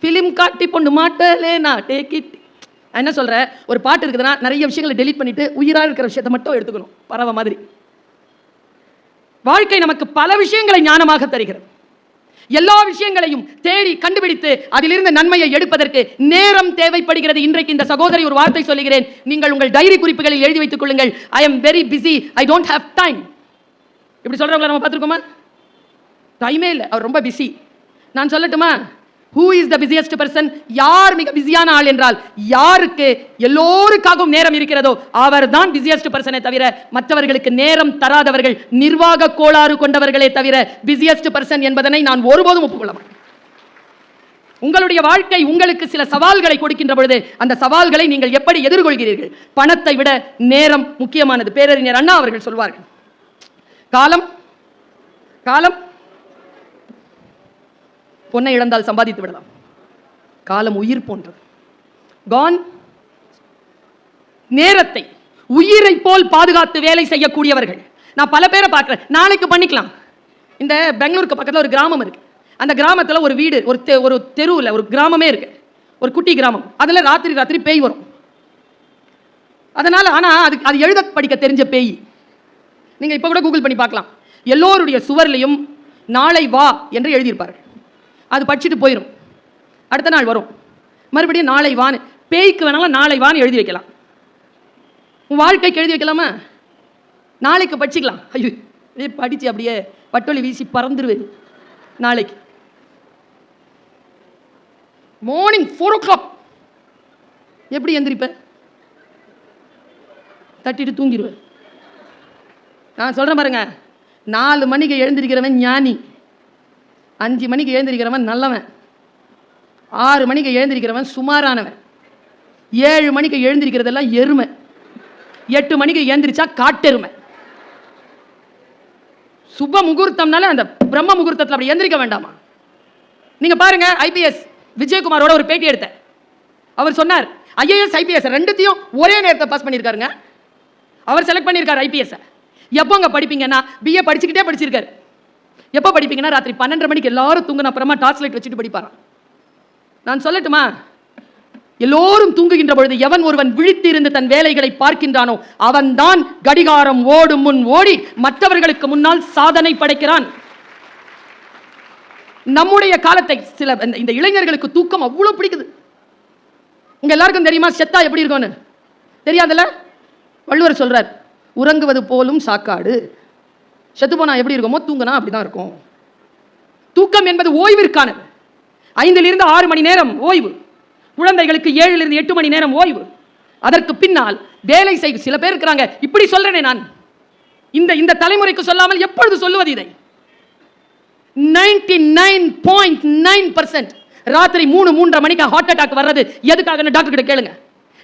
ஃபிலிம் காட்டி பொண்ணு மாட்டலே நான் டேக் இட். என்ன சொல்கிறேன், ஒரு பாட்டு இருக்குதுன்னா நிறைய விஷயங்களை டெலீட் பண்ணிவிட்டு உயிராக இருக்கிற விஷயத்தை மட்டும் எடுத்துக்கணும், பறவை மாதிரி. வாழ்க்கை நமக்கு பல விஷயங்களை ஞானமாக தருகிறது. எல்லா விஷயங்களையும் தேடி கண்டுபிடித்து அதிலிருந்து நன்மையை எடுப்பதற்கு நேரம் தேவைப்படுகிறது. இன்றைக்கு இந்த சகோதரி ஒரு வார்த்தை சொல்லுகிறேன், நீங்கள் உங்கள் டைரி குறிப்புகளில் எழுதி வைத்துக் கொள்ளுங்கள். I am very busy, I don't have time. இப்படி சொல்றவங்களை நம்ம பார்த்துருக்கோமா? டைமே இல்லை, அவர் ரொம்ப பிஸி. நான் சொல்லட்டுமா, who is the busiest person? யார் மிக பிஸியான ஆள் என்றால், யாருக்கு எல்லோருக்காகவும் நேரம் இருக்கிறதோ அவர் தான் பிஸியஸ்ட் பர்சனே தவிர மற்றவர்களுக்கு நேரம் தராதவர்கள் நிர்வாக கோளாறு கொண்டவர்களே தவிர பிஸியஸ்ட் பர்சன் என்பதனை நான் ஒருபோதும் ஒப்புக்கொள்ள மாட்டேன். உங்களுடைய வாழ்க்கை உங்களுக்கு சில சவால்களை கொடுக்கின்ற பொழுது அந்த சவால்களை நீங்கள் எப்படி எதிர்கொள்கிறீர்கள்? பணத்தை விட நேரம் முக்கியமானது. பேரறிஞர் அண்ணா அவர்கள் சொல்வார்கள், காலம் பொன்னை இழந்தால் சம்பாதித்து விடலாம், காலம் உயிர் போன்றது. கான். நேரத்தை உயிரை போல் பாதுகாத்து வேலை செய்யக்கூடியவர்கள் நான் பல பேரை பார்க்கிறேன். நாளைக்கு பண்ணிக்கலாம். இந்த பெங்களூருக்கு பக்கத்தில் ஒரு கிராமம் இருக்கு. அந்த கிராமத்தில் ஒரு வீடு, ஒரு தெருவில் ஒரு கிராமமே இருக்கு, ஒரு குட்டி கிராமம். அதில் ராத்திரி பேய் வரும். அதனால் ஆனால் அது எழுத படிக்க தெரிஞ்ச பேய். நீங்கள் இப்போ கூட கூகுள் பண்ணி பார்க்கலாம். எல்லோருடைய சுவர்லையும் நாளை வா என்று எழுதியிருப்பார்கள். அது படிச்சுட்டு போயிடும். அடுத்த நாள் வரும், மறுபடியும் நாளை வான்னு. பேய்க்கு வேணாலும் நாளை வான்னு எழுதி வைக்கலாம். உன் வாழ்க்கைக்கு எழுதி வைக்கலாமா? நாளைக்கு படிச்சுக்கலாம். ஐயோ, படித்து அப்படியே பட்டொலி வீசி பறந்துருவேன். நாளைக்கு மார்னிங் 4 o'clock எப்படி எந்திரிப்ப? தட்டிட்டு தூங்கிடுவேன். நான் சொல்கிறேன் பாருங்க, 4 மணிக்கு எழுந்திருக்கிறவன் ஞானி, 5 மணிக்கு எழுந்திருக்கிறவன் நல்லவன், 6 மணிக்கு எழுந்திருக்கிறவன் சுமாரானவன், 7 மணிக்கு எழுந்திருக்கிறதெல்லாம் எருமை, 8 மணிக்கு எழுந்திரிச்சா காட்டெருமை. சுப முகூர்த்தம்னால அந்த பிரம்ம முகூர்த்தத்தில் அப்படி எந்திரிக்க வேண்டாமா? நீங்க பாருங்க, ஐபிஎஸ் விஜயகுமாரோட ஒரு பேட்டி எடுத்தேன். அவர் சொன்னார், ஐஏஎஸ் ஐபிஎஸ் ரெண்டுத்தையும் ஒரே நேரத்தை பாஸ் பண்ணியிருக்காருங்க. அவர் செலக்ட் பண்ணியிருக்காரு ஐபிஎஸ். எப்போங்க படிப்பீங்கன்னா, பிஏ படிச்சுக்கிட்டே படிச்சிருக்காரு. எப்போ படிப்பீங்கன்னா, ராத்திரி 12:30 மணிக்கு எல்லாரும் தூங்கின அப்புறமா டார்ச் லைட் வச்சுட்டு படிப்பாராம். நான் சொல்லட்டுமா, எல்லோரும் தூங்குகின்ற பொழுது எவன் ஒருவன் விழித்திருந்து தன் வேலைகளை பார்க்கின்றானோ அவன் தான் கடிகாரம் ஓடும் முன் ஓடி மற்றவர்களுக்கு முன்னால் சாதனை படைக்கிறான். நம்முடைய காலத்தை சில இந்த இளைஞர்களுக்கு தூக்கம் அவ்வளவு பிடிக்குது. உங்க எல்லாருக்கும் தெரியுமா செத்தா எப்படி இருக்கும்னு? தெரியாதுல்ல? வள்ளுவர் சொல்றார், உறங்குவது போலும் சாக்காடு. செத்து போனா எப்படி இருக்குமோ தூங்கினா அப்படிதான் இருக்கும். தூக்கம் என்பது ஓய்விற்கானது. 5 to 6 மணி நேரம் ஓய்வு, குழந்தைகளுக்கு 7 to 8 மணி நேரம் ஓய்வு. அதற்கு பின்னால் வேலை செய்ய சில பேர் இருக்கிறாங்க. இப்படி சொல்றேனே நான், இந்த தலைமுறைக்கு சொல்லாமல் எப்பொழுது சொல்லுவது இதை? 99.9% ராத்திரி 3-3:30 மணிக்கு ஹார்ட் அட்டாக் வர்றது எதுக்காக டாக்டர் கிட்ட கேளுங்க.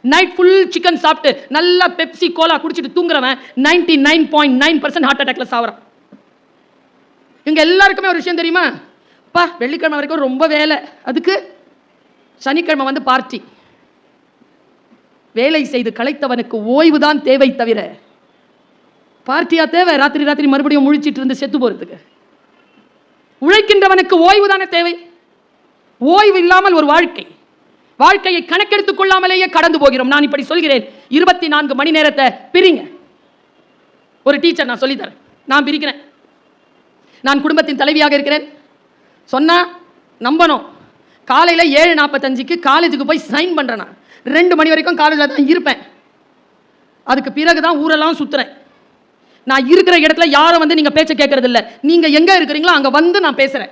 நைட் ஃபுல் சிக்கன் சாப்பிட்டு நல்லா பெப்சி கோலா குடிச்சிட்டு தூங்குறவன் 99.9% ஹார்ட் அட்டாக்ல சாவறான். இங்க எல்லாருக்குமே ஒரு விஷயம் தெரியுமா? பா, வெள்ளிக்கிழமை வரைக்கும் ரொம்ப வேலை, அதுக்கு சனிக்கிழமை வந்து பார்ட்டி. வேலை செய்து களைத்தவனுக்கு ஓய்வு தான் தேவை தவிர பார்ட்டியா தேவை? ராத்திரி ராத்திரி மறுபடியும் முழிச்சிட்டு இருந்து செத்து போறதுக்கு? உழைக்கின்றவனுக்கு ஓய்வு தானே தேவை. ஓய்வு இல்லாமல் ஒரு வாழ்க்கையை கணக்கெடுத்துக் கொள்ளாமலேயே கடந்து போகிறோம். நான் இப்படி சொல்கிறேன், 24 மணி நேரத்தை பிரிங்க. ஒரு டீச்சர் நான் சொல்லித்தரேன், நான் பிரிக்கிறேன். நான் குடும்பத்தின் தலைவியாக இருக்கிறேன். சொன்னா நம்பணும், காலையில் 7:45க்கு காலேஜுக்கு போய் சைன் பண்ணுறேன். 2 மணி வரைக்கும் காலேஜில் தான் இருப்பேன். அதுக்கு பிறகு தான் ஊரெல்லாம் சுற்றுறேன். நான் இருக்கிற இடத்துல யாரும் வந்து நீங்கள் பேச்சை கேட்கறது இல்லை. நீங்கள் எங்கே இருக்கிறீங்களோ அங்கே வந்து நான் பேசுகிறேன்.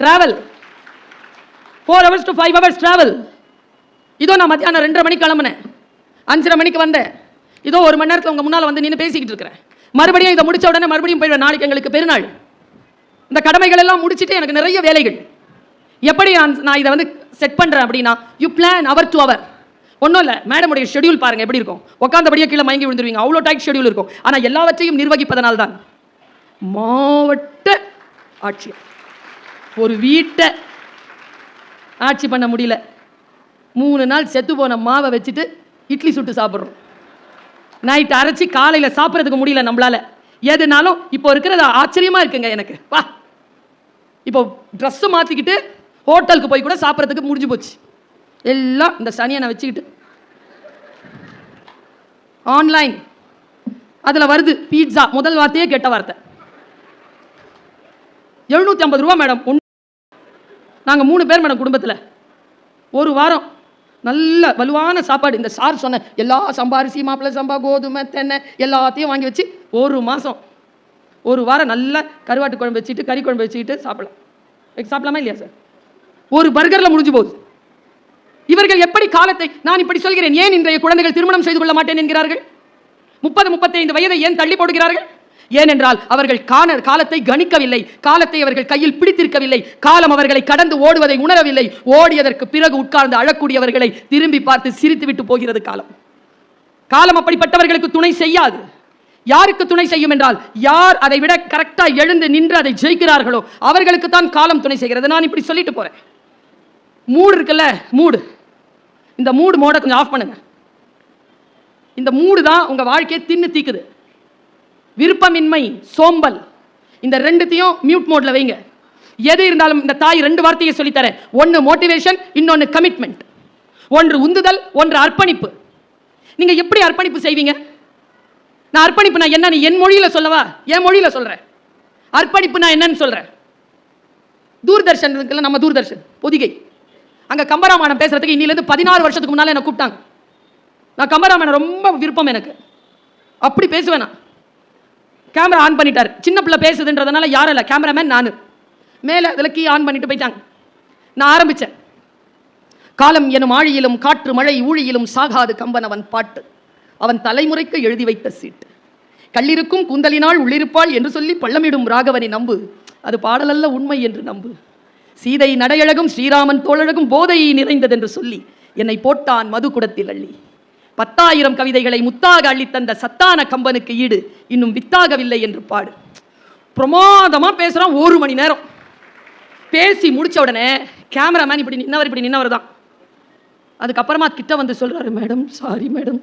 Travel 4 hours to 5 hours travel. இதோ நான் மத்தியானம் 2:30 மணிக்கு கிளம்புனேன், 5:30 மணிக்கு வந்தேன். இதோ 1 மணி நேரத்தில் உங்கள் முன்னால் வந்து நின்று பேசிக்கிட்டு இருக்கிறேன். மறுபடியும் இதை முடிச்ச உடனே மறுபடியும் போயிடுவேன். நாளைக்கு எங்களுக்கு பெருநாள். இந்த கடமைகள் எல்லாம் முடிச்சுட்டு எனக்கு நிறைய வேலைகள். எப்படி நான் இதை வந்து செட் பண்ணுறேன் அப்படின்னா, you plan hour to hour. ஒன்றும் இல்லை, மேடமுடைய ஷெடியூல் பாருங்க எப்படி இருக்கும். உட்காந்தபடியே கீழே மயங்கி விழுந்துருவீங்க, அவ்வளோ டைட் ஷெடியூல் இருக்கும். ஆனால் எல்லாவற்றையும் நிர்வகிப்பதனால் தான் மாவட்ட ஆட்சியர் ஒரு வீட்டை ஆட்சி பண்ண முடியல. 3 நாள் செத்து போன மாவை வச்சுட்டு இட்லி சுட்டு சாப்பிட்றோம். நைட் அரைச்சி காலையில் சாப்பிட்றதுக்கு முடியல நம்மளால. எதுனாலும் இப்போ இருக்கிறது ஆச்சரியமா இருக்குங்க எனக்கு. வா, இப்போ ட்ரெஸ்ஸு மாற்றிக்கிட்டு ஹோட்டலுக்கு போய் கூட சாப்பிட்றதுக்கு முடிஞ்சு போச்சு. எல்லாம் இந்த சனியனை வச்சுக்கிட்டு ஆன்லைன் அதில் வருது பீட்சா. முதல் வார்த்தையே கெட்ட வார்த்தை. 750 ரூபா மேடம். நாங்கள் 3 பேர் மேடம் குடும்பத்தில். ஒரு வாரம் நல்ல வலுவான சாப்பாடு. இந்த சார் சொன்ன எல்லா சம்பா அரிசி, மாப்பிள்ளை சம்பா, கோதுமை, தென்னை எல்லாத்தையும் வாங்கி வச்சு 1 மாதம் 1 வாரம் நல்லா கருவாட்டு குழம்பு வச்சுட்டு கறி குழம்பு வச்சுக்கிட்டு சாப்பிடலாமா இல்லையா சார்? ஒரு பர்கரில் முடிஞ்சு போகுது. இவர்கள் எப்படி காலத்தை, நான் இப்படி சொல்கிறேன், ஏன் இன்றைய குழந்தைகள் திருமணம் செய்து கொள்ள மாட்டேன் என்கிறார்கள்? 30-35 வயதை ஏன் தள்ளி போடுகிறார்கள்? ஏனென்றால் அவர்கள் காலத்தை கணிக்கவில்லை, காலத்தை அவர்கள் கையில் பிடித்திருக்கவில்லை, காலம் அவர்களை கடந்து ஓடுவதை உணரவில்லை. ஓடியதற்கு பிறகு உட்கார்ந்து அழக்கூடியவர்களை திரும்பி பார்த்து சிரித்து விட்டு போகிறது காலம். காலம் அப்படிப்பட்டவர்களுக்கு துணை செய்யாது. யாருக்கு துணை செய்யும் என்றால், யார் அதை விட கரெக்டா எழுந்து நின்று அதை ஜெயிக்கிறார்களோ அவர்களுக்கு தான் காலம் துணை செய்கிறது. நான் இப்படி சொல்லிட்டு போறேன். மூடு இருக்குல்ல, இந்த மோட கொஞ்சம் ஆஃப் பண்ணுங்க. இந்த மூடு தான் உங்க வாழ்க்கையை தின்னு தீக்குது. விருப்பமின்மை, சோம்பல், இந்த 2த்தையும் மியூட் மோட்ல வைங்க. எது இருந்தாலும் இந்த தாய் 2 வார்த்தையை சொல்லித்தரேன். ஒன்று மோட்டிவேஷன், இன்னொன்று கமிட்மெண்ட். ஒன்று உந்துதல், ஒன்று அர்ப்பணிப்பு. நீங்க எப்படி அர்ப்பணிப்பு செய்வீங்க? நான் அர்ப்பணிப்பு நான் என்ன என் மொழியில சொல்லவா? என் மொழியில சொல்றேன். அர்ப்பணிப்பு நான் என்னன்னு சொல்றேன். தூர்தர்ஷன் இருக்குல்ல, நம்ம தூர்தர்ஷன் பொதிகை, அங்க கம்பராமாயணம் பேசுறதுக்கு இன்னிலிருந்து 16 வருஷத்துக்கு முன்னால என்ன கூப்பிட்டாங்க. நான் கம்பராமாயணம் ரொம்ப விருப்பம் எனக்கு. அப்படி பேசுவேன். நான் கேமரா ஆன் பண்ணிட்டார். சின்ன பிள்ளை பேசுதுன்றதுனால யாரும் இல்லை, கேமராமேன் நான். மேலே அதில் கீ ஆன் பண்ணிட்டு போயிட்டாங்க. நான் ஆரம்பித்தேன். காலம் எனும் ஆழியிலும் காற்று மழை ஊழியிலும் சாகாது கம்பன் அவன் பாட்டு, அவன் தலைமுறைக்கு எழுதி வைத்த சீட்டு. கல்லிருக்கும் கூந்தலினால் உள்ளிருப்பாள் என்று சொல்லி பள்ளமிடும் ராகவனை நம்பு, அது பாடலல்ல உண்மை என்று நம்பு. சீதை நடையழகும் ஸ்ரீராமன் தோழழகும் போதையை நிறைந்ததென்று சொல்லி என்னை போட்டான் மது குடத்தில் அள்ளி. 10,000 கவிதைகளை முத்தாக அள்ளித்தந்த சத்தான கம்பனுக்கு ஈடு இன்னும் வித்தாகவில்லை என்று பாடு. பிரமாதமா பேசுறான். 1 மணி நேரம் பேசி முடிச்ச உடனே கேமராமேன் இப்படி நின்னவர் தான். அதுக்கப்புறமா கிட்ட வந்து சொல்றாரு, மேடம் சாரி மேடம்,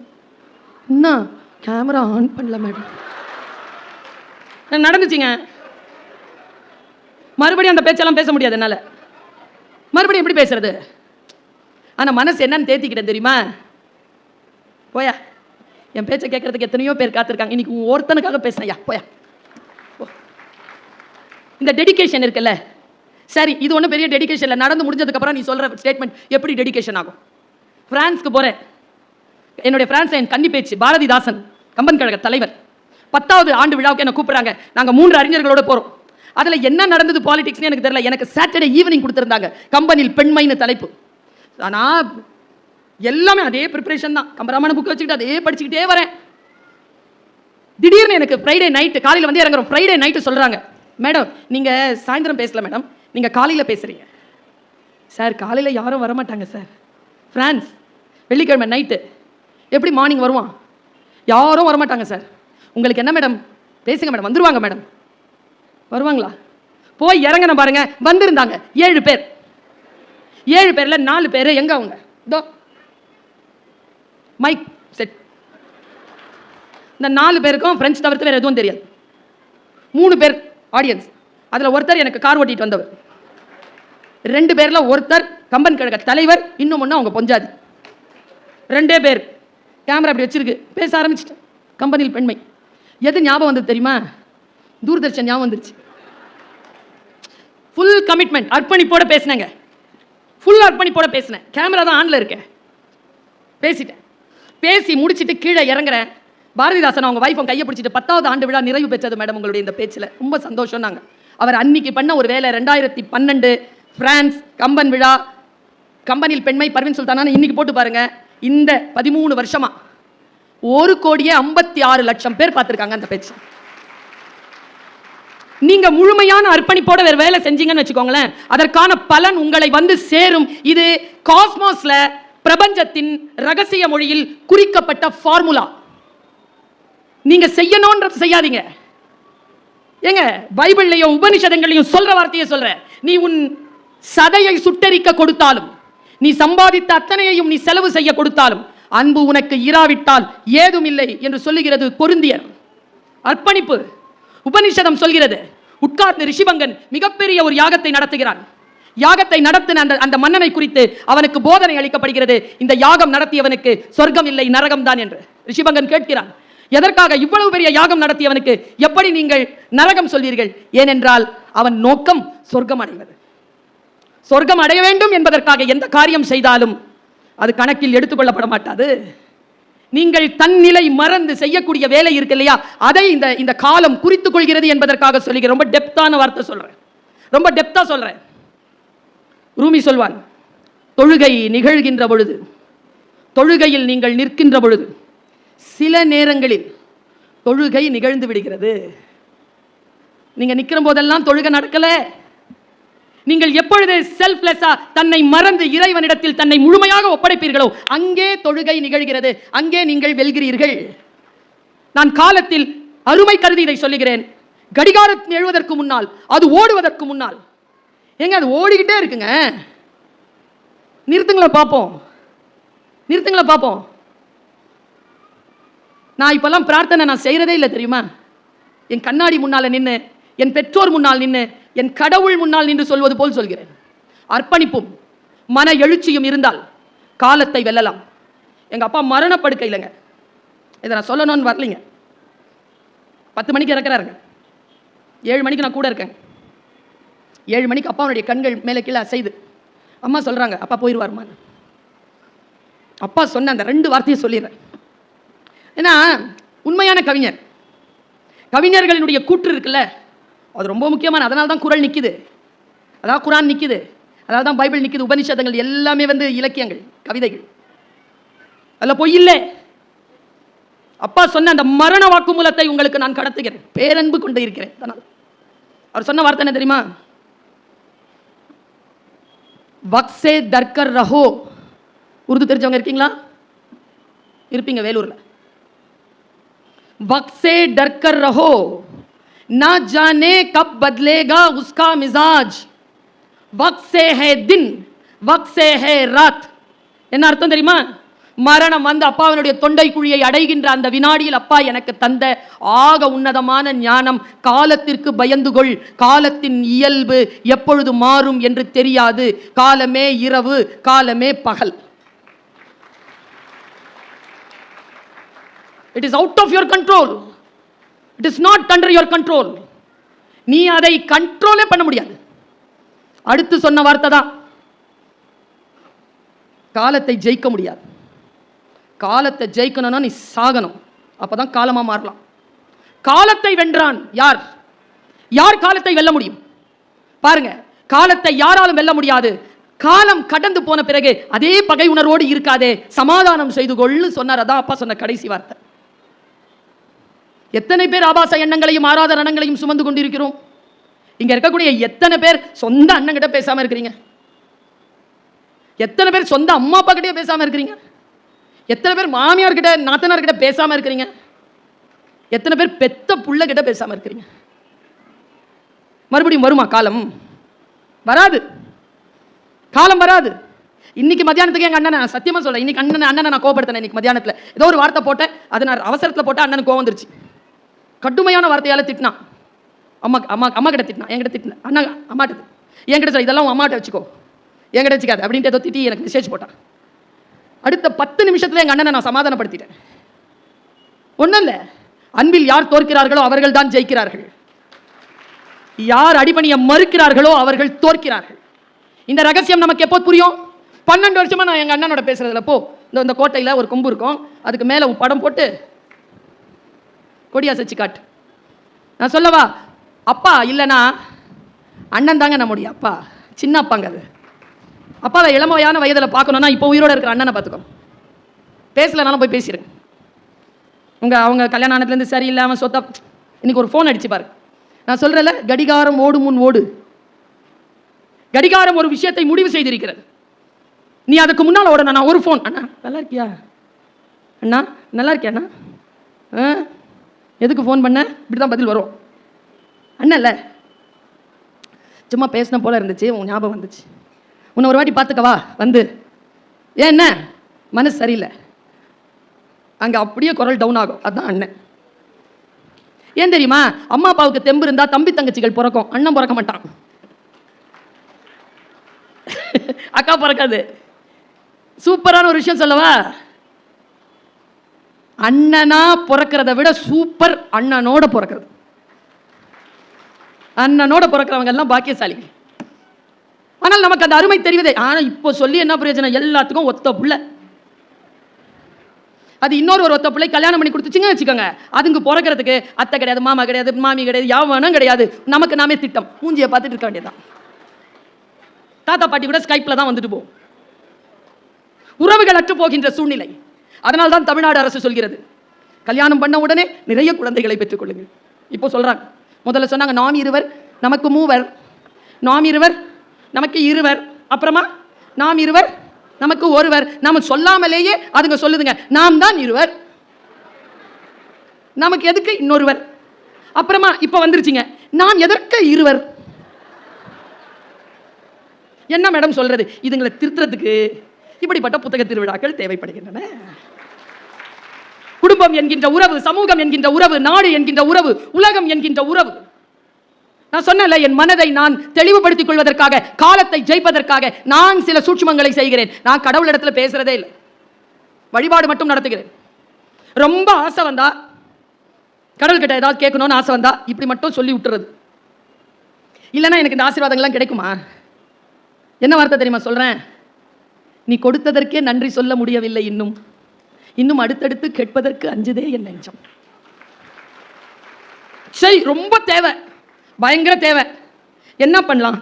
என்ன கேமரா ஆன் பண்ணல மேடம். நடந்துச்சுங்க. மறுபடியும் அந்த பேச்செல்லாம் பேச முடியாது என்னால. மறுபடியும் எப்படி பேசுறது? ஆனா மனசு என்னன்னு தேத்திக்கிட்டேன் தெரியுமா? போயா, என் பேச்சை கேட்கறதுக்கு எத்தனையோ பேர் காத்திருக்காங்க, இன்னைக்கு ஒருத்தனுக்காக பேசினையா, போயா. இந்த டெடிகேஷன் இருக்குல்ல, சரி இது ஒன்றும் பெரிய டெடிகேஷன் இல்லை. நடந்து முடிஞ்சதுக்கு அப்புறம் நீ சொல்ற ஸ்டேட்மெண்ட் எப்படி டெடிகேஷன் ஆகும்? பிரான்ஸ்க்கு போறேன். என்னுடைய பிரான்ஸ் என் கன்னி பேச்சு பாரதிதாசன் கம்பன் கழக தலைவர் 10வது ஆண்டு விழாவுக்கு என்ன கூப்பிடுறாங்க. நாங்க 3 அறிஞர்களோட போறோம். அதுல என்ன நடந்தது பாலிடிக்ஸ்னு எனக்கு தெரியல. எனக்கு சாட்டர்டே ஈவினிங் கொடுத்திருந்தாங்க, கம்பனில் பெண்மைன்னு தலைப்பு. ஆனா எல்லாமே அதே ப்ரிப்பரேஷன் தான். கம்பராமாயண புக் வச்சுக்கிட்டு அதே படிச்சுக்கிட்டே வரேன். திடீர்னு எனக்கு ஃப்ரைடே நைட்டு காலையில் வந்து இறங்குறோம். ஃப்ரைடே நைட்டு சொல்கிறாங்க, மேடம் நீங்கள் சாயந்தரம் பேசல மேடம், நீங்கள் காலையில் பேசுகிறீங்க. சார் காலையில் யாரும் வரமாட்டாங்க சார், ஃப்ரான்ஸ் வெள்ளிக்கிழமை நைட்டு, எப்படி மார்னிங் வருவான்? யாரும் வரமாட்டாங்க சார். உங்களுக்கு என்ன மேடம், பேசுங்க மேடம். வந்துருவாங்க மேடம். வருவாங்களா? போய் இறங்கணும் பாருங்க. வந்திருந்தாங்க 7 பேர். 7 பேரில் 4 பேர் எங்கே அவங்க? இதோ மைக் செட். இந்த 4 பேருக்கும் பிரெஞ்சு தவிர்த்து வேறு எதுவும் தெரியாது. 3 பேர் ஆடியன்ஸ். அதில் ஒருத்தர் எனக்கு கார் ஓட்டிட்டு வந்தவர், 2 பேரில் ஒருத்தர் கம்பன் கழக தலைவர், இன்னும் ஒன்று அவங்க பொஞ்சாதி. 2 பேர் கேமரா அப்படி வச்சிருக்கு, பேச ஆரம்பிச்சிட்டேன். கம்பெனியில் பெண்மை எது ஞாபகம் வந்தது தெரியுமா? தூர்தர்ஷன் ஞாபகம் வந்துருச்சு. ஃபுல் கமிட்மெண்ட், அர்ப்பணிப்போட பேசினேங்க. ஃபுல் அர்ப்பணிப்போட பேசினேன். கேமரா தான் ஆன்ல இருக்கேன். பேசிட்டேன். பேசி முடிச்சுட்டு கீழே இறங்குறேன். பாரதிதாசன் அவங்க வைஃப் கையை பிடிச்சிட்டு 10வது ஆண்டு விழா நிறைவு பெற்றது மேடம் உங்களுடைய இந்த பேச்சில், ரொம்ப சந்தோஷம். நாங்கள் அவர் அன்னைக்கு பண்ண ஒரு வேலை 2012 பிரான்ஸ் கம்பன் விழா, கம்பனில் பெண்மை, பர்வீன் சுல்தானா இன்னைக்கு போட்டு பாருங்க. இந்த 13 வருஷமா 1,56,00,000 பேர் பார்த்துருக்காங்க அந்த பேச்சு. நீங்க முழுமையான அர்ப்பணிப்போட வேற வேலை செஞ்சீங்கன்னு வச்சுக்கோங்களேன், அதற்கான பலன் உங்களை வந்து சேரும். இது காஸ்மோஸ்ல பிரபஞ்சத்தின் ரகசிய மொழியில் குறிக்கப்பட்ட ஃபார்முலா. நீங்க செய்யணும்ன்றது செய்யாதீங்க. ஏங்க பைபிள்லையும் உபனிஷதங்களையும் சொல்ற வார்த்தையை சொல்ற, நீ உன் சதையை சுட்டரிக்க கொடுத்தாலும், நீ சம்பாதித்த அத்தனையையும் நீ செலவு செய்ய கொடுத்தாலும், அன்பு உனக்கு இராவிட்டால் ஏதும் இல்லை என்று சொல்லுகிறது கொரிந்தியர். அர்ப்பணிப்பு. உபனிஷதம் சொல்கிறது. உட்கார்ந்து ரிஷிபங்கன் மிகப்பெரிய ஒரு யாகத்தை நடத்துகிறான். யாகத்தை நடத்தின அந்த மன்னனை குறித்து அவனுக்கு போதனை அளிக்கப்படுகிறது. இந்த யாகம் நடத்தியவனுக்கு சொர்க்கம் இல்லை, நரகம் தான் என்று ரிஷிபங்கன் கேட்கிறான். எதற்காக இவ்வளவு பெரிய யாகம் நடத்தியவனுக்கு எப்படி நீங்கள் நரகம் சொல்வீர்கள்? ஏனென்றால் அவன் நோக்கம் சொர்க்கம் அடைவது. சொர்க்கம் அடைய வேண்டும் என்பதற்காக எந்த காரியம் செய்தாலும் அது கணக்கில் எடுத்துக்கொள்ளப்பட மாட்டாது. நீங்கள் தன்னிலை மறந்து செய்யக்கூடிய வேலை இருக்கு இல்லையா, அதை இந்த காலம் குறித்துக் கொள்கிறது என்பதற்காக சொல்லுகிறேன். ரொம்ப டெப்தான வார்த்தை சொல்றேன், ரொம்ப டெப்தா சொல்றேன். ரூமி சொல்வான், தொழுகை நிகழ்கின்ற பொழுது, தொழுகையில் நீங்கள் நிற்கின்ற பொழுது சில நேரங்களில் தொழுகை நிகழ்ந்து விடுகிறது. நீங்க நிற்கிற போதெல்லாம் தொழுகை நடக்கல. நீங்கள் எப்பொழுது செல்ஃப்லெஸ்ஸா தன்னை மறந்து இறைவனிடத்தில் தன்னை முழுமையாக ஒப்படைப்பீர்களோ அங்கே தொழுகை நிகழ்கிறது, அங்கே நீங்கள் வெல்கிறீர்கள். நான் காலத்தில் அருமை கருதி இதை சொல்லுகிறேன். கடிகாரம் எழுவதற்கு முன்னால், அது ஓடுவதற்கு முன்னால், எங்க அது ஓடிக்கிட்டே இருக்குங்க. நிறுத்துங்களா பார்ப்போம், நிறுத்துங்களா பார்ப்போம். நான் இப்பெல்லாம் பிரார்த்தனை நான் செய்யறதே இல்லை தெரியுமா? என் கண்ணாடி முன்னால நின்று, என் பெற்றோர் முன்னால் நின்று, என் கடவுள் முன்னால் நின்று சொல்வது போல் சொல்கிறேன். அர்ப்பணிப்பும் மன எழுச்சியும் இருந்தால் காலத்தை வெல்லலாம். எங்க அப்பா மரணப்படுக்கை இல்லைங்க, இதை நான் சொல்லணும்னு வரலைங்க. 10 மணிக்கு இறக்குறாருங்க, 7 மணிக்கு நான் கூட இருக்கேன். 7 மணிக்கு அப்பாவுடைய கண்கள் மேலே கீழே அசைது. அம்மா சொல்றாங்க, அப்பா போயிடுவாருமா. அப்பா சொன்ன அந்த 2 வார்த்தையை சொல்லிடுறேன். ஏன்னா உண்மையான கவிஞர், கவிஞர்களினுடைய கூற்று இருக்குல்ல, அது ரொம்ப முக்கியமான. அதனால தான் குறள் நிற்குது, அதாவது குரான் நிற்குது, அதனால தான் பைபிள் நிற்குது, உபனிஷதங்கள் எல்லாமே இலக்கியங்கள், கவிதைகள். அதில் பொய் இல்லை. அப்பா சொன்ன அந்த மரண வாக்குமூலத்தை உங்களுக்கு நான் கடத்துகிறேன், பேரன்பு கொண்டு இருக்கிறேன். அதனால் அவர் சொன்ன வார்த்தை என்ன தெரியுமா? வக்ஸே தர்கர் ரஹோ. உருது தெரிஞ்சவங்க இருக்கீங்களா? இருப்பீங்க வேலூர்ல. वक्से डर कर रहो, ना जाने कब बदलेगा उसका मिजाज, वक्से है दिन वक्से है रात. என்ன அர்த்தம் தெரியுமா? மரணம் வந்து அப்பாவினுடைய தொண்டை குழியை அடைகின்ற அந்த வினாடியில் அப்பா எனக்கு தந்த ஆக உன்னதமான ஞானம், காலத்திற்கு பயந்து கொள், காலத்தின் இயல்பு எப்பொழுது மாறும் என்று தெரியாது, காலமே இரவு, காலமே பகல். It is out of your control. It is not under your control. நீ அதை கண்ட்ரோலே பண்ண முடியாது. அடுத்து சொன்ன வார்த்தை தான், காலத்தை ஜெயிக்க முடியாது. காலத்தை ஜெயிக்கணும்னா நீ சாகணும், அப்பதான் காலமா மாறலாம். காலத்தை வென்றான் யார்? யார் காலத்தை வெல்ல முடியும்? பாருங்க, காலத்தை யாராலும் வெல்ல முடியாது. காலம் கடந்து போன பிறகு அதே பகை உணர்வோடு இருக்காதே, சமாதானம் செய்து கொள்ளு சொன்னார். அதான் அப்பா சொன்ன கடைசி வார்த்தை. எத்தனை பேர் ஆபாச எண்ணங்களையும் ஆராத ரணங்களையும் சுமந்து கொண்டிருக்கிறோம்? இங்க இருக்கக்கூடிய எத்தனை பேர் சொந்த அண்ணன் கிட்ட பேசாம இருக்கிறீங்க? எத்தனை பேர் சொந்த அம்மா அப்பா கிட்டே பேசாம இருக்கிறீங்க? எத்தனை பேர் மாமியார் கிட்ட நாத்தனார் கிட்ட பேசாம இருக்கிறீங்க? எத்தனை பேர் பெத்த புள்ள கிட்ட பேசாம இருக்கிறீங்க? மறுபடியும் வருமா காலம்? வராது, காலம் வராது. இன்னைக்கு மத்தியானத்துக்கு எங்க அண்ணனை சத்தியமா சொல்ல, இன்னைக்கு அண்ணனை நான் கோபப்படுத்தினேன். இன்னைக்கு மத்தியானத்தில் ஏதோ ஒரு வார்த்தை போட்டேன், அதை நான் அவசரத்தில் போட்டால் அண்ணனுக்கு கோவம் வந்துருச்சு. கடுமையான வார்த்தையால் திட்டினான். அம்மா அம்மா அம்மா கிட்ட திட்டினான், என்கிட்ட திட்டினேன். அண்ணா அம்மாட்ட என்கிட்ட சொல்ல, இதெல்லாம் அம்மாட்ட வச்சுக்கோ, என்கிட்ட வச்சுக்காது அப்படின்ட்டு ஏதோ திட்டி எனக்கு மெசேஜ் போட்டான். அடுத்த 10 நிமிஷத்தில் எங்கள் அண்ணனை நான் சமாதானப்படுத்திட்டேன். ஒன்றும் இல்லை, அன்பில் யார் தோற்கிறார்களோ அவர்கள் தான் ஜெயிக்கிறார்கள். யார் அடிபணிய மறுக்கிறார்களோ அவர்கள் தோற்கிறார்கள். இந்த ரகசியம் நமக்கு எப்போ புரியும்? 12 வருஷமா நான் எங்கள் அண்ணனோட பேசுறதுல, போ இந்த கோட்டையில் ஒரு கொம்பு இருக்கும், அதுக்கு மேலே படம் போட்டு கொடியா சச்சி காட்டு. நான் சொல்லவா, அப்பா இல்லைனா அண்ணன் தாங்க நம்முடைய அப்பா, சின்ன அப்பாங்க. அது அப்பாவை இளமையான வயதில் பார்க்கணுன்னா இப்போ உயிரோடு இருக்கிற அண்ணனை பார்த்துக்கோ. பேசலனாலும் போய் பேசிடுங்க. அவங்க கல்யாண ஆனதுலேருந்து சரியில்லாமல் சொத்தா இன்னைக்கு ஒரு ஃபோன் அடிச்சு பாரு. நான் சொல்கிறேன்ல, கடிகாரம் ஓடு முன் ஓடு. கடிகாரம் ஒரு விஷயத்தை முடிவு செய்திருக்கிறது, நீ அதுக்கு முன்னால் ஓடணும். நான் ஒரு ஃபோன், அண்ணா நல்லா இருக்கியா, அண்ணா நல்லா இருக்கியா, அண்ணா எதுக்கு ஃபோன் பண்ண, இப்படி தான் பதில் வரும். அண்ணல்ல சும்மா பேசின போல இருந்துச்சு, உன் ஞாபகம் வந்துச்சு, உன்னை ஒரு வாட்டி பார்த்துக்கவா வந்து. ஏன் என்ன மனசு சரியில்லை, அங்கே அப்படியே குரல் டவுன் ஆகும். அதுதான் அண்ணன். ஏன் தெரியுமா? அம்மா அப்பாவுக்கு தெம்பு இருந்தா தம்பி தங்கச்சிகள் பிறக்கும், அண்ணன் பிறக்க மாட்டான், அக்கா பிறக்காது. சூப்பரான ஒரு விஷயம் சொல்லவா, அண்ணனா பிறக்கிறத விட சூப்பர் அண்ணனோட பிறக்கிறது. அண்ணனோட பிறக்கிறவங்க எல்லாம் பாக்கியசாலி. ஆனால் நமக்கு அந்த அருமை தெரிவதே. ஆனால் இப்போ சொல்லி என்ன பிரயோஜனம்? எல்லாத்துக்கும் ஒத்த புள்ள. அது இன்னொரு ஒத்த பிள்ளை கல்யாணம் பண்ணி கொடுத்துச்சுங்க வச்சுக்கோங்க, அதுங்க பிறக்கிறதுக்கு அத்தை கிடையாது, மாமா கிடையாது, மாமி கிடையாது, யாவனும் கிடையாது. நமக்கு நாமே திட்டம், மூஞ்சியை பார்த்துட்டு இருக்க வேண்டியதான். தாத்தா பாட்டி கூட ஸ்கைப்ல தான் வந்துட்டு போகும். உறவுகள் அற்று போகின்ற சூழ்நிலை. அதனால் தான் தமிழ்நாடு அரசு சொல்கிறது, கல்யாணம் பண்ண உடனே நிறைய குழந்தைகளை பெற்றுக் கொள்ளுங்கள். இப்போ சொல்றாங்க, முதல்ல சொன்னாங்க நாம் இருவர் நமக்கு மூவர், நாம் இருவர் நமக்கு இருவர், அப்புறமா நாம் இருவர் நமக்கு ஒருவர். நாம சொல்லாமலேயே அதுங்க சொல்லுதுங்க, நாம் தான் இருவர், நமக்கு எதுக்கு இன்னொருவர். அப்புறமா இப்ப வந்துருச்சுங்க, நாம் எதற்கு இருவர். என்ன மேடம் சொல்றது? இதுங்களை திருத்துறதுக்கு இப்படிப்பட்ட புத்தக திருவிழாக்கள் தேவைப்படுகின்றன. குடும்பம் என்கின்ற உறவு, சமூகம் என்கின்ற உறவு, நாடு என்கின்ற உறவு, உலகம் என்கின்ற உறவு. நான் சொன்னல, என் மனதை நான் தெளிவுபடுத்திக் கொள்வதற்காக, காலத்தை ஜெயிப்பதற்காக நான் சில சூட்சுமங்களை செய்கிறேன். நான் கடவுளிடத்துல பேசுறதே இல்லை, வழிபாடு மட்டும் நடத்துகிறேன். ரொம்ப ஆசை வந்தா, கடவுள்கிட்ட ஏதாவது கேட்கணும்னு ஆசை வந்தா இப்படி மட்டும் சொல்லி விட்டுறது. இல்லைன்னா எனக்கு இந்த ஆசீர்வாதங்கள்லாம் கிடைக்குமா? என்ன வார்த்தை தெரியுமா சொல்றேன்? நீ கொடுத்ததற்கே நன்றி சொல்ல முடியவில்லை, இன்னும் அடுத்தடுத்து கேட்பதற்கு அஞ்சுதே என் நெஞ்சம். சரி, ரொம்ப தேவை, பயங்கர தேவை. என்ன பண்ணலாம்?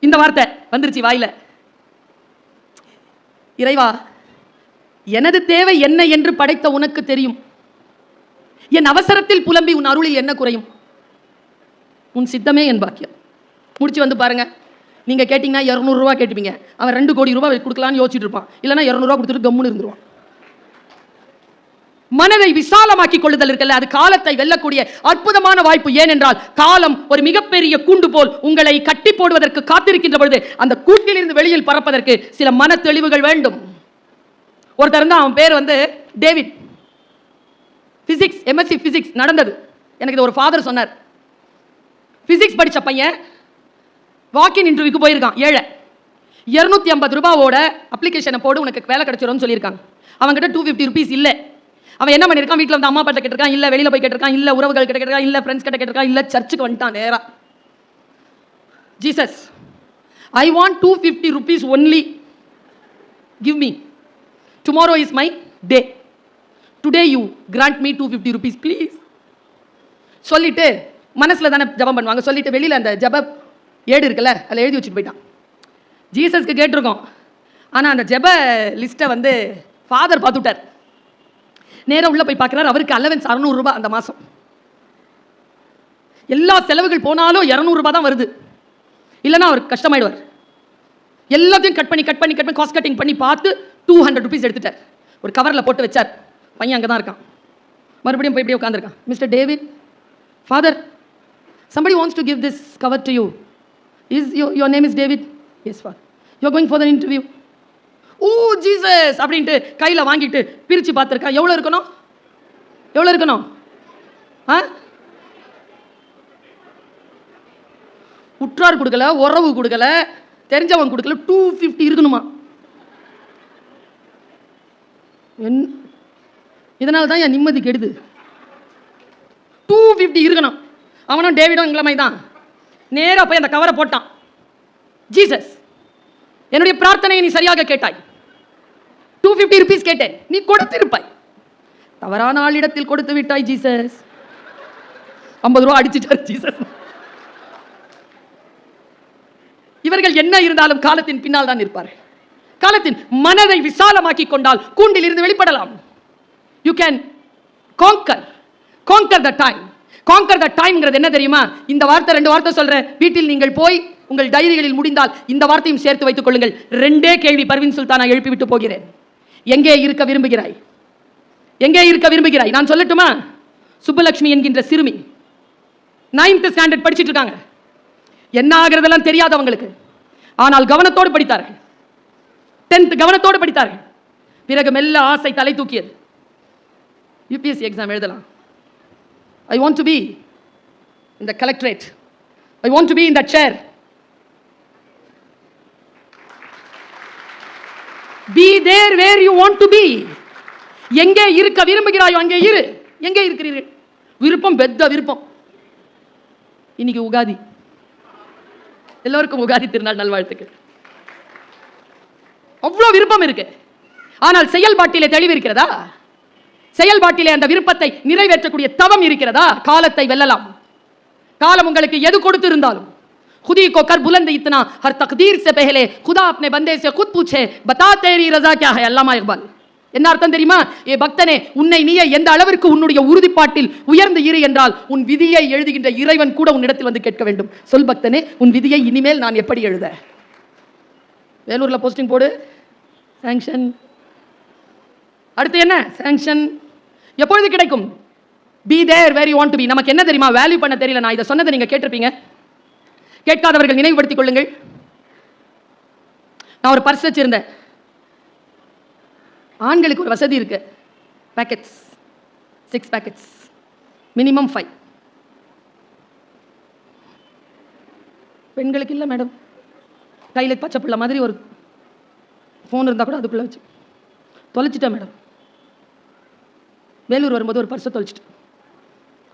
இந்த வார்த்தை வந்துருச்சு வாயில. இறைவா, எனது தேவை என்ன என்று படைத்த உனக்கு தெரியும். என் அவசரத்தில் புலம்பி உன் அருளில் என்ன குறையும்? உன் சித்தமே என் பாக்கியம். முடிச்சு வந்து பாருங்க. நீங்க கேட்டீங்கன்னா 200 ரூபா கேட்டுப்பீங்க, அவன் 2 கோடி ரூபாய் கொடுக்கலான்னு யோசிச்சுட்டு இருப்பான். இல்லைன்னா 200 ரூபா கொடுத்துட்டு கம்முன்னு இருந்துருவான். மனதை விசாலமாக்கி கொள்ளுதல் இருக்குல்ல, அது காலத்தை வெல்லக்கூடிய அற்புதமான வாய்ப்பு. ஏனென்றால் காலம் ஒரு மிகப்பெரிய கூண்டு போல் உங்களை கட்டி போடுவதற்கு காத்திருக்கின்ற பொழுது அந்த கூட்டிலிருந்து வெளியில் பறப்பதற்கு சில மன தெளிவுகள் வேண்டும். ஒருத்தர் இருந்தா, அவன் பேர் வந்து டேவிட். பிசிக்ஸ், எம்எஸ்சி பிசிக்ஸ் நடந்தது. எனக்கு இது ஒரு ஃபாதர் சொன்னார். பிசிக்ஸ் படிச்ச பையன் வாக்கின் இன்டர்வியூக்கு போயிருக்கான். 250 ரூபாவோட அப்ளிகேஷனை போடு, உனக்கு வேலை கிடைச்சிரும்னு சொல்லியிருக்காங்க. அவன்கிட்ட 250 ருபீஸ் இல்லை. அவன் என்ன பண்ணியிருக்கான்? வீட்டில் வந்து அம்மா அப்பாட்ட கேட்டிருக்கான், இல்லை வெளியில் போய் கேட்டிருக்கான், இல்லை உறவுகள் கிட்ட கேட்டிருக்கான், இல்லை ஃப்ரெண்ட்ஸ் கிட்ட கேட்டிருக்கான், இல்லை சர்ச்சுக்கு வந்துட்டான் நேரா. Jesus, I want 250 rupees only, give me, tomorrow is my day, today you grant me 250 rupees please. சொல்லிட்டு மனசில் தானே ஜபம் பண்ணுவாங்க, சொல்லிட்டு வெளியில் அந்த ஜப ஏடு இருக்குல்ல, அதில் எழுதி வச்சுட்டு போயிட்டான். ஜீசஸ்க்கு கேட்டிருக்கோம், ஆனால் அந்த ஜப லிஸ்ட்டை வந்து ஃபாதர் பார்த்துட்டார். நேராக உள்ள போய் பார்க்குறாரு, அவருக்கு அலவன்ஸ் 600 ரூபாய் அந்த மாதம். எல்லா செலவுகள் போனாலும் 200 ரூபாய் தான் வருது, இல்லைன்னா அவர் கஷ்டமாயிடுவார். எல்லாத்தையும் கட் பண்ணி காஸ்ட் கட்டிங் பண்ணி பார்த்து 200 rupees எடுத்துட்டார். ஒரு கவரில் போட்டு வச்சார். பையன் அங்கே தான் இருக்கான். மறுபடியும் போய் இப்படியே உட்காந்துருக்கான். Mister David, father, somebody wants to give this cover to you. Is your name is David? Yes, father. You are going for the interview. ஓ ஜீசஸ் அப்படின்ட்டு கையில் வாங்கிட்டு பிரித்து பார்த்துருக்கான். எவ்வளோ இருக்கணும்? எவ்வளவு இருக்கணும்? உற்றார் கொடுக்கல, உறவு கொடுக்கல, தெரிஞ்சவன் கொடுக்கல, 250 இருக்கணுமா? இதனால தான் என் நிம்மதி கெடுது. 250 இருக்கணும். அவனும் டேவிடும் எங்களை மாதிரி தான். நேரா போய் அந்த கவரை போட்டான். ஜீசஸ், என்னுடைய பிரார்த்தனையை நீ சரியாக கேட்டாய். 250 rupees கேட்டேன், நீ கொடுத்திருப்பாய். தவறான ஆளிடத்தில் கொடுத்து விட்டாய் ஜீசஸ். 50 ரூபா அடிச்சிட்டார் ஜீசஸ். இவர்கள் என்ன இருந்தாலும் காலத்தின் பின்னால் தான் இருப்பார்கள். காலத்தின் மனதை விசாலமாக்கி கொண்டால் கூண்டில் இருந்து வெளிப்படலாம். You can conquer the time. Conquer the timeங்கிறது என்ன தெரியுமா? இந்த வார்த்தை 2 வார்த்தை சொல்றேன். வீட்டில் நீங்கள் போய் உங்கள் டைரிகளில் முடிந்தால் இந்த வார்த்தையும் சேர்த்து வைத்துக் கொள்ளுங்கள். 2 கேள்வி பர்வீன் சுல்தானா எழுப்பி விட்டு போகிறேன். எங்கே இருக்க விரும்புகிறாய்? எங்கே இருக்க விரும்புகிறாய்? நான் சொல்லட்டுமா? சுப்பலட்சுமி என்கின்ற சிறுமி 9th ஸ்டாண்டர்ட் படிச்சிட்டு இருக்காங்க. என்ன ஆகிறதெல்லாம் தெரியாது அவங்களுக்கு. ஆனால் கவனத்தோடு படித்தார்கள். 10th கவனத்தோடு படித்தார்கள். பிறகு மெல்ல ஆசை தலை தூக்கியது. UPSC எக்ஸாம் எழுதலாம். I want to be in the collectorate. I want to be in that chair. Be there where you want to be. எங்கே இருக்க விரும்புகிறாயோ அங்கே இரு. எங்கே இருக்கிறீர்கள்? விருப்பம் பெத்த விருப்பம். இன்னைக்கு உகாதி. எல்லோருக்கும் உகாதி திருநாள் நல்வாழ்த்துக்கள். அவ்வளவு விருப்பம் இருக்கு. ஆனால் செயல்பாட்டிலே தெளிவு இருக்கிறதா? செயல்பாட்டிலே அந்த விருப்பத்தை நிறைவேற்றக்கூடிய தவம் இருக்கிறதா? காலத்தை வெல்லலாம். காலம் உங்களுக்கு எது கொடுத்து இருந்தாலும் खुदी को कर बुलंद इतना हर तकदीर से पहले खुदा अपने बंदे से खुद पूछे बता तेरी रजा क्या है. अल्लामा इकबाल. என்ன அர்த்தம் தெரியுமா? ஏ பக்தனே, உன்னை நீயே எந்த அளவிற்கு உன்னுடைய உறுதிப்பாட்டில் உயர்ந்து இரு என்றால் உன் விதியை எழுதுகின்ற இறைவன் கூட உன்னிடத்தில் வந்து கேட்க வேண்டும். சொல் பக்தனே, உன் விதியை இனிமேல் நான் எப்படி எழுத? வேலூர்ல போஸ்டிங் போடு, சாங்ஷன். அடுத்து என்ன? சாங்ஷன் எப்பொழுது கிடைக்கும்? Be there where you want to be. நமக்கு என்ன தெரியுமா? வேல்யூ பண்ண தெரியல. நான் இதை சொன்னதை நீங்க கேட்டிருப்பீங்க. கேட்காதவர்கள் நினைவுபடுத்திக் கொள்ளுங்கள். நான் ஒரு பர்ஸ் வச்சிருந்தேன். ஆண்களுக்கு ஒரு வசதி இருக்கு. Packets 6 packets, minimum 5. பெண்களுக்கு இல்லை மேடம். கையில் பச்சை பிள்ளை மாதிரி ஒரு ஃபோன் இருந்தால் கூட அதுக்குள்ளே வச்சு தொலைச்சிட்டேன் மேடம். வேலூர் வரும்போது ஒரு பர்ஸை தொலைச்சிட்டேன்.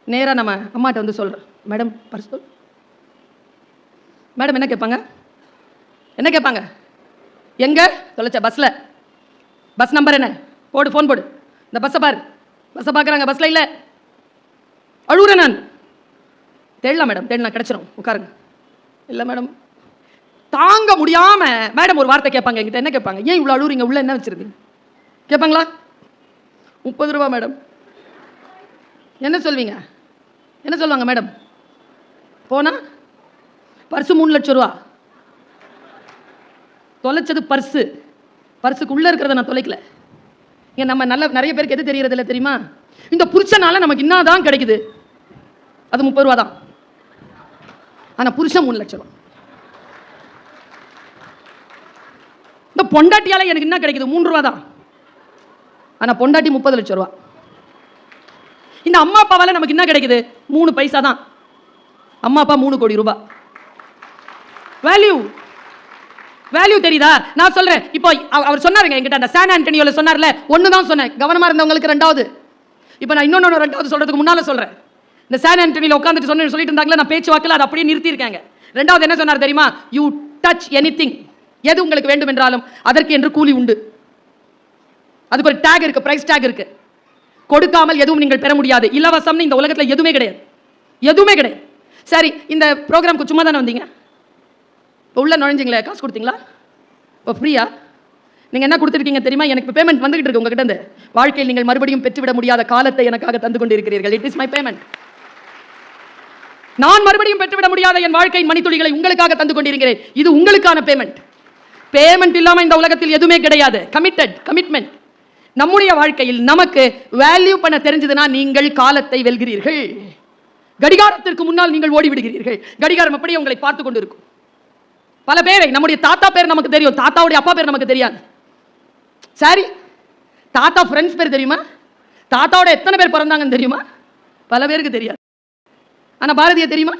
நேராக நம்ம அம்மாட்ட வந்து சொல்கிறேன், மேடம் பர்ஸ் தொல். மேடம் என்ன கேட்பாங்க? என்ன கேட்பாங்க? எங்கே தொலைச்ச? பஸ்ஸில். பஸ் நம்பர் என்ன? போடு, ஃபோன் போடு. இந்த பஸ்ஸை பாரு. பஸ்ஸை பார்க்குறாங்க, பஸ்ஸில் இல்லை. அழுகுறேன் நான். தேடலாம் மேடம், தேடலாம், கிடச்சிரும், உட்காருங்க. இல்லை மேடம். தாங்க முடியாம மேடம் ஒரு வார்த்தை கேட்பாங்க என்கிட்ட. என்ன கேட்பாங்க? ஏன் இவ்வளோ அழுகுறீங்க? உள்ள என்ன வச்சிருக்கீங்க கேட்பாங்களா? 30 ரூபா மேடம். என்ன சொல்வீங்க? என்ன சொல்லுவாங்க மேடம்? போனா பர்ஸு 3 லட்சம் ரூபா. தொலைச்சது பர்ஸு. பர்ஸுக்கு உள்ள இருக்கிறத நான் தொலைக்கல. இங்க நம்ம நிறைய பேருக்கு எது தெரியறது இல்லை தெரியுமா? இந்த புருஷனால நமக்கு என்னதான் கிடைக்குது? அது 30 ரூபா தான். ஆனா புருஷன் 3 லட்சம் ரூபா. இந்த பொண்டாட்டியால எனக்கு என்ன கிடைக்குது? 3 ரூபா தான். ஆனா பொண்டாட்டி 30 லட்சம் ரூபா. இந்த அம்மா அப்பாவால நமக்கு என்ன கிடைக்குது? 3 பைசா தான். அம்மா அப்பா 3 கோடி ரூபாய். வேல்யூ வேல்யூ தெரியுதா? நான் சொல்றேன். இப்போ அவர் சொன்னாருங்க என்கிட்ட, அந்த சான் ஆண்டனியோல சொன்னார்ல, ஒண்ணுதான் சொன்னேன். கவனமா இருந்தவங்களுக்கு 2வது. இப்போ நான் இன்னொன்னு 2வது சொல்றதுக்கு முன்னால சொல்றேன். இந்த சான் ஆண்டனியோல உட்கார்ந்துட்டு சொல்லிட்டு இருந்தாங்களே, நான் பேச்சு வாக்கில் அதை அப்படியே நிறுத்தி இருக்காங்க. 2வது என்ன சொன்னார் தெரியுமா? You touch anything. எது உங்களுக்கு வேண்டும் என்றாலும் அதற்கு என்று கூலி உண்டு. அதுக்கு ஒரு டேக் இருக்கு, பிரைஸ் டேக் இருக்கு. கொடுக்காமல் எதுவும் நீங்கள் பெற முடியாது. இலவசம்னு இந்த உலகத்தில் எதுவுமே கிடையாது. எதுவுமே கிடையாது. சரி, இந்த ப்ரோக்ராமுக்கு சும்மா தானே வந்தீங்க? உள்ள நுழைஞ்சிங்களே, காசு கொடுத்தீங்களா? இப்போ ஃப்ரீயா? நீங்கள் என்ன கொடுத்துருக்கீங்க தெரியுமா? எனக்கு பேமெண்ட் வந்துகிட்டு இருக்கு உங்ககிட்ட இருந்து. வாழ்க்கையில் நீங்கள் மறுபடியும் பெற்றுவிட முடியாத காலத்தை எனக்காக தந்து கொண்டிருக்கிறீர்கள். It is my payment. நான் மறுபடியும் பெற்றுவிட முடியாத என் வாழ்க்கையின் மணித்துளிகளை உங்களுக்காக தந்து கொண்டிருக்கிறேன். இது உங்களுக்கான பேமெண்ட். பேமெண்ட் இல்லாமல் இந்த உலகத்தில் எதுவுமே கிடையாது. கமிட்மெண்ட். நம்முடைய வாழ்க்கையில் நமக்கு வேல்யூ பண்ண தெரிஞ்சதுன்னா நீங்கள் காலத்தை வெல்கிறீர்கள். கடிகாரத்திற்கு முன்னால் நீங்கள் ஓடிவிடுகிறீர்கள். கடிகாரம் அப்படியே உங்களை பார்த்து கொண்டு இருக்கும். பல பேரை, நம்முடைய தாத்தா பேர் நமக்கு தெரியும், தாத்தாவுடைய அப்பா பேர் நமக்கு தெரியாது. சரி, தாத்தா ஃப்ரெண்ட்ஸ் பேர் தெரியுமா? தாத்தாவோட எத்தனை பேர் பிறந்தாங்கன்னு தெரியுமா? பல பேருக்கு தெரியாது. ஆனா பாரதிய தெரியுமா?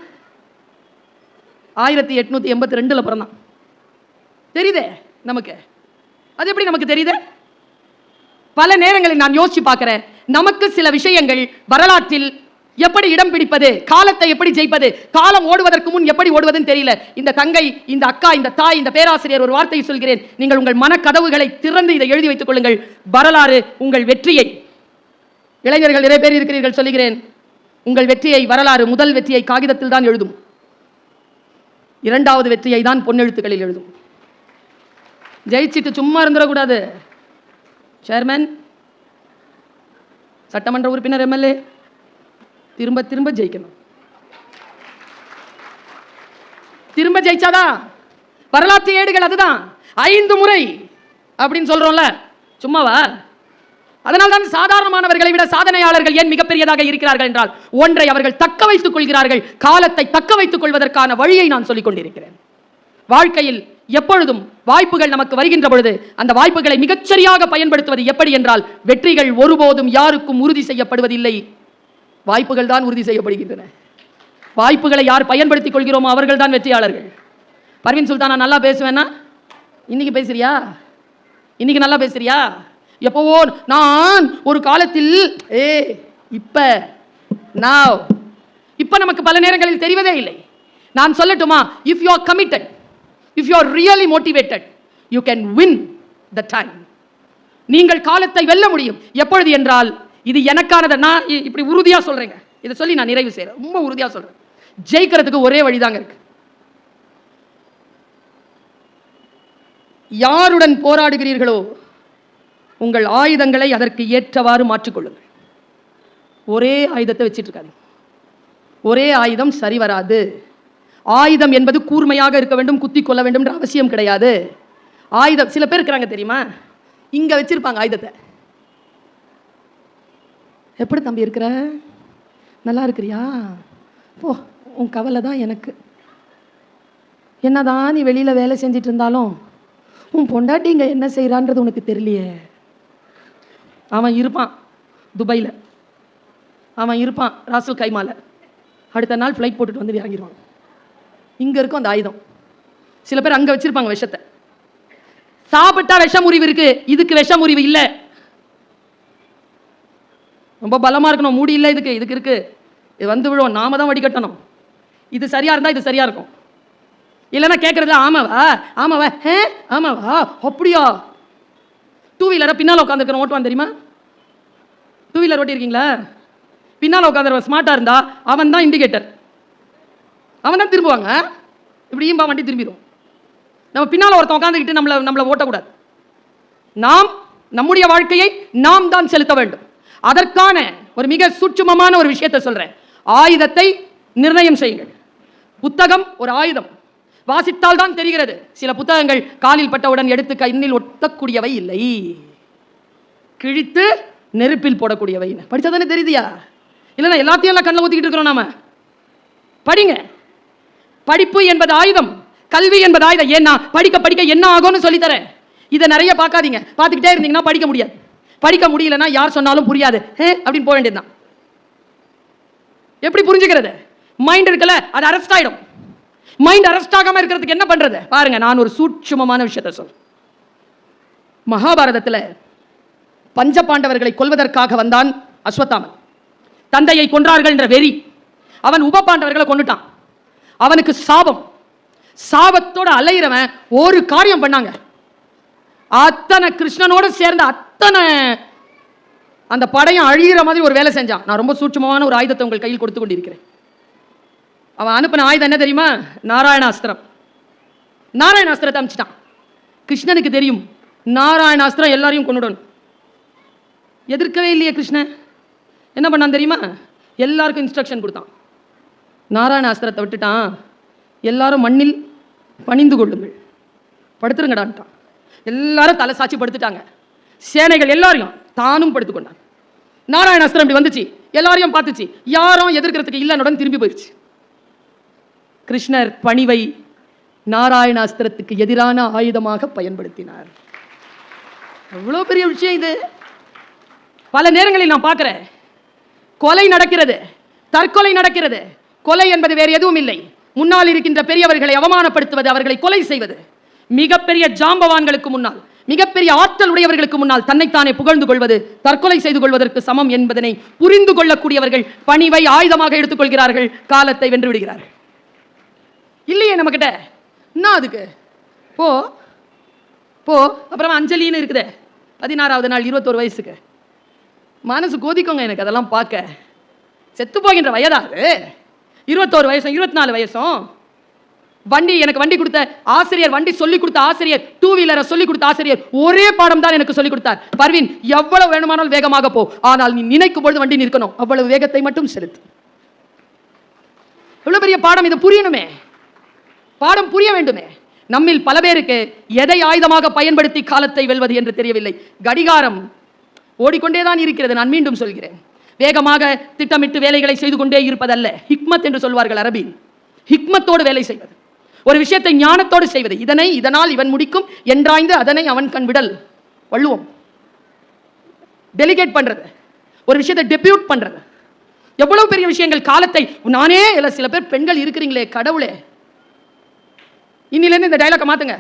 1882 பிறந்தான். தெரியுதே நமக்கு. அது எப்படி நமக்கு தெரியுது? பல நேரங்களில் நான் யோசிச்சு பார்க்கிறேன், நமக்கு சில விஷயங்கள் வரலாற்றில் எப்படி இடம் பிடிப்பது, காலத்தை எப்படி ஜெயிப்பது, காலம் ஓடுவதற்கு முன் எப்படி ஓடுவதுன்னு தெரியல. இந்த தங்கை, இந்த அக்கா, இந்த தாய், இந்த பேராசிரியர் ஒரு வார்த்தையை சொல்கிறேன், நீங்கள் உங்கள் மனக்கதவுகளை திறந்து இதை எழுதி வைத்துக் கொள்ளுங்கள். வரலாறு உங்கள் வெற்றியை, இளைஞர்கள் நிறைய பேர் இருக்கிறீர்கள், சொல்லுகிறேன், உங்கள் வெற்றியை வரலாறு முதல் வெற்றியை காகிதத்தில் தான் எழுதும், இரண்டாவது வெற்றியை தான் பொன்னெழுத்துக்களில் எழுதும். ஜெயிச்சிட்டு சும்மா இருந்துடக்கூடாது. சேர்மன், சட்டமன்ற உறுப்பினர், எம்எல்ஏ திரும்ப திரும்ப ஜெயிக்கணும். திரும்ப ஜெயிச்சாதான் வரலாற்று ஏடுகள் அதுதான் 5 முறை அப்படின்னு சொல்றோம்ல, சும்மாவா? அதனால்தான் சாதாரணமானவர்களை விட சாதனையாளர்கள் ஏன் மிகப்பெரியதாக இருக்கிறார்கள் என்றால், ஒன்றை அவர்கள் தக்க வைத்துக் கொள்கிறார்கள். காலத்தை தக்க வைத்துக் கொள்வதற்கான வழியை நான் சொல்லிக் கொண்டிருக்கிறேன். வாழ்க்கையில் எப்பொழுதும் வாய்ப்புகள் நமக்கு வருகின்ற பொழுது அந்த வாய்ப்புகளை மிகச்சரியாக பயன்படுத்துவது எப்படி என்றால், வெற்றிகள் ஒருபோதும் யாருக்கும் உறுதி செய்யப்படுவதில்லை, வாய்ப்புகள் தான் உறுதி செய்யப்படுகின்றன. வாய்ப்புகளை யார் பயன்படுத்திக் கொள்கிறோமோ அவர்கள் தான் வெற்றியாளர்கள். பர்வீன் சுல்தானா நல்லா பேசுவேன்னா, இன்னைக்கு பேசுறியா? இன்னைக்கு நல்லா பேசுறியா? எப்பவோ நான் ஒரு காலத்தில் இப்ப நமக்கு பல நேரங்களில் தெரிவதே இல்லை. நான் சொல்லட்டுமா? If you are committed, if you are really motivated, you can win the time. நீங்கள் காலத்தை வெல்ல முடியும். எப்பொழுது என்றால், இது எனக்கானது. நான் இப்படி உறுதியா சொல்றேங்க, இதை சொல்லி நான் நிறைவு செய்யறேன். ரொம்ப உறுதியா சொல்றேன், ஜெயிக்கிறதுக்கு ஒரே வழிதாங்க இருக்கு. யாருடன் போராடுகிறீர்களோ உங்கள் ஆயுதங்களை அதற்கு ஏற்றவாறு மாற்றிக்கொள்ளுங்கள். ஒரே ஆயுதத்தை வச்சிட்டு இருக்காது. ஒரே ஆயுதம் சரி வராது. ஆயுதம் என்பது கூர்மையாக இருக்க வேண்டும், குத்தி கொள்ள வேண்டும் என்ற அவசியம் கிடையாது. ஆயுதம், சில பேர் இருக்கிறாங்க தெரியுமா, இங்க வச்சிருப்பாங்க ஆயுதத்தை. எப்படி தம்பி இருக்கிற, நல்லா இருக்கிறியா, போ, உன் கவலை தான் எனக்கு. என்னதான் நீ வெளியில வேலை செஞ்சிட்டு இருந்தாலும் உன் பொண்டாட்டி இங்க என்ன செய்யறான்றது உனக்கு தெரியலையே. அவன் இருப்பான் துபாயில், அவன் இருப்பான் ராசல் கைமால, அடுத்த நாள் ஃப்ளைட் போட்டுட்டு வந்து இறங்கிடுவான். இங்கே இருக்கும் அந்த ஆயுதம். சில பேர் அங்கே வச்சிருப்பாங்க விஷத்தை. சாப்பிட்டா விஷ முறிவு இருக்கு, இதுக்கு விஷ முறிவு இல்லை. ரொம்ப பலமாக இருக்கணும், மூடி இல்லை இதுக்கு, இதுக்கு இருக்கு, இது வந்து விழுவோம், நாம தான் வடிகட்டணும். இது சரியா இருந்தால் இது சரியா இருக்கும். இல்லைன்னா கேட்கறது ஆமாவா ஆமாவா ஆமாவா அப்படியா. டூ வீலரை பின்னால் உட்காந்துருக்கிற ஓட்டுவான் தெரியுமா? டூ வீலர் ஓட்டியிருக்கீங்களா? பின்னால் உட்காந்துருவ ஸ்மார்ட்டாக இருந்தா அவன் தான் இண்டிகேட்டர், அவன் தான் திரும்புவாங்க. இப்படியும் வண்டி திரும்பிடும். நம்ம பின்னால் ஒருத்தன் உட்காந்துக்கிட்டு நம்மளை ஓட்டக்கூடாது. நாம் நம்முடைய வாழ்க்கையை நாம் தான் செலுத்த வேண்டும். அதற்கான ஒரு மிக சூட்சுமமான ஒரு விஷயத்தை சொல்றேன். ஆயுதத்தை நிர்ணயம் செய்யுங்கள். புத்தகம் ஒரு ஆயுதம், வாசித்தால் தான் தெரிகிறது. சில புத்தகங்கள் காலில் பட்டவுடன் எடுத்து கையில் ஒட்டக்கூடியவை இல்லை, கிழித்து நெருப்பில் போடக்கூடியவை. படித்தா தானே தெரியுதியா? இல்லைன்னா எல்லாத்தையும் எல்லாம் கண்ணில் ஊற்றிக்கிட்டு இருக்கிறோம். நாம படிங்க. படிப்பு என்பது ஆயுதம், கல்வி என்பது ஆயுதம். ஏன்னா படிக்க படிக்க என்ன ஆகும்னு சொல்லித்தரேன். இதை நிறைய பார்க்காதீங்க, பார்த்துக்கிட்டே இருந்தீங்கன்னா படிக்க முடியாது. படிக்க முடியலன்னா யார் சொன்னாலும் புரியாது, அப்படின்னு போக வேண்டியதுதான். எப்படி புரிஞ்சுக்கிறது? மைண்ட் இருக்குல்ல, அது அரெஸ்ட் ஆயிடும். மைண்ட் அரெஸ்ட் ஆகாம இருக்கிறதுக்கு என்ன பண்றது பாருங்க. நான் ஒரு சூட்சுமமான விஷயத்தை சொல்றேன். மகாபாரதத்தில் பஞ்ச பாண்டவர்களை கொல்வதற்காக வந்தான் அஸ்வத்தாமன். தந்தையை கொன்றார்கள் என்ற வெறி, அவன் உப பாண்டவர்களை கொண்டுட்டான். அவனுக்கு சாபம். சாபத்தோட அலையிறவன் ஒரு காரியம் பண்ணாங்க, அத்தனை கிருஷ்ணனோட சேர்ந்த அத்தனை அந்த படையும் அழிகிற மாதிரி ஒரு வேலை செஞ்சான். நான் ரொம்ப சூட்சமான ஒரு ஆயுதத்தை உங்கள் கையில் கொடுத்து கொண்டிருக்கிறேன். அவன் அனுப்பின ஆயுதம் என்ன தெரியுமா? நாராயணாஸ்திரம். நாராயணாஸ்திரத்தை அனுப்பிச்சிட்டான். கிருஷ்ணனுக்கு தெரியும் நாராயணாஸ்திரம் எல்லாரையும் கொண்டுடணும். எதிர்க்கவே இல்லையே கிருஷ்ணன். என்ன பண்ணான் தெரியுமா? எல்லாருக்கும் இன்ஸ்ட்ரக்ஷன் கொடுத்தான். நாராயணாஸ்திரத்தை விட்டுட்டான். எல்லாரும் மண்ணில் பணிந்து கொள்ளுங்கள், படுத்துருங்கடான்ட்டான். எல்லாரும் தலை சாட்சி படுத்துட்டாங்க. சேனைகள் எல்லாரையும் தானும் படுத்துக்கொண்டான். நாராயணாஸ்திரம் இப்படி வந்துச்சு, எல்லாரையும் பார்த்துச்சு, யாரும் எதிர்க்கிறதுக்கு இல்லைன்னுடன் திரும்பி போயிடுச்சு. கிருஷ்ணர் பணிவை நாராயணாஸ்திரத்துக்கு எதிரான ஆயுதமாக பயன்படுத்தினார். எவ்வளவு பெரிய விஷயம் இது. பல நேரங்களில் நான் பார்க்கிறேன், கொலை நடக்கிறது, தற்கொலை நடக்கிறது. கொலை என்பது வேறு எதுவும் இல்லை, முன்னால் இருக்கின்ற பெரியவர்களை அவமானப்படுத்துவது, அவர்களை கொலை செய்வது. மிகப்பெரிய ஜாம்பவான்களுக்கு முன்னால், மிகப்பெரிய ஆற்றல் உடையவர்களுக்கு முன்னால் தன்னைத்தானே புகழ்ந்து கொள்வது தற்கொலை செய்து கொள்வதற்கு சமம் என்பதனை புரிந்து கொள்ளக்கூடியவர்கள் பணிவை ஆயுதமாக எடுத்துக்கொள்கிறார்கள், காலத்தை வென்று விடுகிறார்கள். இல்லையே நம்ம கிட்ட என்ன அதுக்கு போ போ. அப்புறமா அஞ்சலின்னு இருக்குது, 16வது நாள் 21 வயசுக்கு. மனசு கோதிக்கோங்க எனக்கு அதெல்லாம் பார்க்க. செத்து போகின்ற வயதாது 21 வயசும் 24 வயசும். வண்டி எனக்கு வண்டி கொடுத்த ஆசிரியர், வண்டி சொல்லிக் கொடுத்த ஆசிரியர், டூ வீலரை சொல்லிக் கொடுத்த ஆசிரியர் ஒரே பாடம் தான் எனக்கு சொல்லிக் கொடுத்தார். பர்வீன், எவ்வளவு வேணுமானால் வேகமாக போ, ஆனால் நீ நினைக்கும் பொழுது வண்டி நிற்கணும், அவ்வளவு வேகத்தை மட்டும் செலுத்து. எவ்வளவு பெரிய பாடம் இது, புரியணுமே, பாடம் புரிய வேண்டுமே. நம்மில் பல பேருக்கு எதை ஆயுதமாக பயன்படுத்தி காலத்தை வெல்வது என்று தெரியவில்லை. கடிகாரம் ஓடிக்கொண்டேதான் இருக்கிறது. நான் மீண்டும் சொல்கிறேன், வேகமாக திட்டமிட்டு வேலைகளை செய்து கொண்டே இருப்பதல்ல. ஹிக்மத் என்று சொல்வார்கள் அரபில். ஹிக்மத்தோடு வேலை செய்வது, ஒரு விஷயத்தை ஞானத்தோடு செய்வது. இதனால் இவன் முடிக்கும் என்றாய்ந்து அதனை அவன் கண் விடல். வள்ளுவம். டெலிகேட் பண்றது, ஒரு விஷயத்தை டெபியூட் பண்றது, எவ்வளவு பெரிய விஷயங்கள். காலத்தை நானே இல்ல, சில பேர் பெண்கள் இருக்கிறீங்களே கடவுளே, இன்னிலேருந்து இந்த டைலாக மாத்துங்க.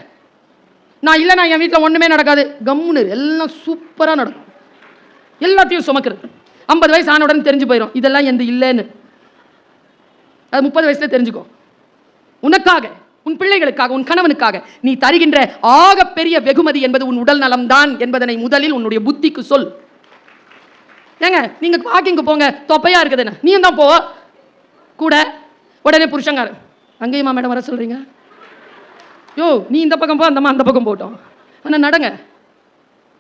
நான் இல்லைனா என் வீட்டில் ஒண்ணுமே நடக்காது, கம்முன்னு எல்லாம் சூப்பரா நடக்கும். எல்லாத்தையும் சுமக்கிறது. 50 வயசு ஆனவுடன் தெரிஞ்சு போயிடும் இதெல்லாம் எந்த இல்லைன்னு. அது 30 வயசுல தெரிஞ்சுக்கோ. உனக்காக, உன் பிள்ளைகளுக்காக, உன் கணவனுக்காக நீ தருகின்ற ஆக பெரிய வெகுமதி என்பது உன் உடல் நலம் தான் என்பதனை முதலில் உன்னுடைய புத்திக்கு சொல். ஏங்க நீங்க வாக்கிங் போங்க, தொப்பையா இருக்குதுன்னு நீ தான் போ கூட. உடனே புருஷங்கார, அங்கேயுமா மேடம் வர சொல்றீங்க? யோ நீ இந்த பக்கம் போ, அந்தம்மா அந்த பக்கம் போட்டோம். ஆனா நடங்க,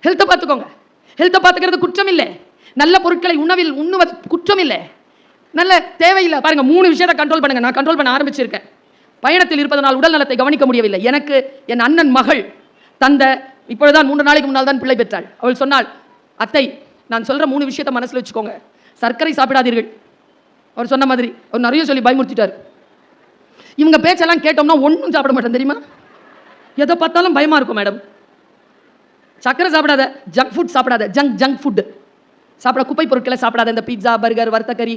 ஹெல்த்தை பார்த்துக்கோங்க. ஹெல்த்தை பார்த்துக்கிறது குற்றம் இல்லை. நல்ல பொருட்களை உணவில் உண்ணுவது குற்றம் இல்லை, நல்ல தேவையில்லை. பாருங்க, 3 விஷயத்தை கண்ட்ரோல் பண்ணுங்க. நான் கண்ட்ரோல் பண்ண ஆரம்பிச்சிருக்கேன். பயணத்தில் இருப்பதனால் உடல் நலத்தை கவனிக்க முடியவில்லை. எனக்கு என் அண்ணன் மகள் தந்த, இப்பொழுதுதான் 3 நாளைக்கு முன்னால் தான் பிள்ளை பெற்றாள். அவள் சொன்னாள், அத்தை நான் சொல்ற 3 விஷயத்தை மனசுல வச்சுக்கோங்க. சர்க்கரை சாப்பிடாதீர்கள். அவர் சொன்ன மாதிரி அவர் நிறைய சொல்லி பயமுறுத்திட்டார். இவங்க பேச்செல்லாம் கேட்டோம்னா ஒன்றும் சாப்பிட மாட்டேன் தெரியுமா? எதை பார்த்தாலும் பயமா இருக்கும் மேடம். சர்க்கரை சாப்பிடாத, ஜங்க் ஃபுட் சாப்பிடாத, ஜங்க் ஃபுட் சாப்பிட, குப்பை பொருட்களை சாப்பிடாத. இந்த பீட்சா, பர்கர், வர்த்தக்கறி.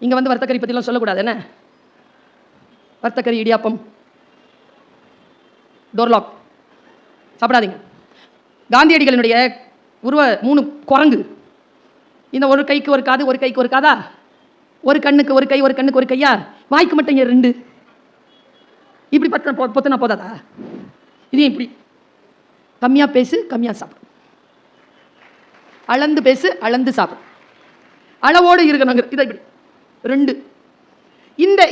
இங்கே வந்து வர்த்தக்கறி பற்றிலாம் சொல்லக்கூடாது என்ன? வர்த்தக்கறி, இடியாப்பம், டோர்லாக் சாப்பிடாதீங்க. காந்தியடிகளினுடைய உருவ 3 குரங்கு. இந்த ஒரு கைக்கு ஒரு காது, ஒரு கைக்கு ஒரு காதா, ஒரு கண்ணுக்கு ஒரு கை, ஒரு கண்ணுக்கு ஒரு கையா, வாய்க்கு மட்டும் இங்கே 2. இப்படி பொத்துனா போதாதா? இது இப்படி கம்மியாக பேசு, கம்மியாக சாப்பிடு. அளந்து பேசு, அளந்து சாப்பிடு. அளவோடு இருக்கணுங்க. இதை இப்படி 2.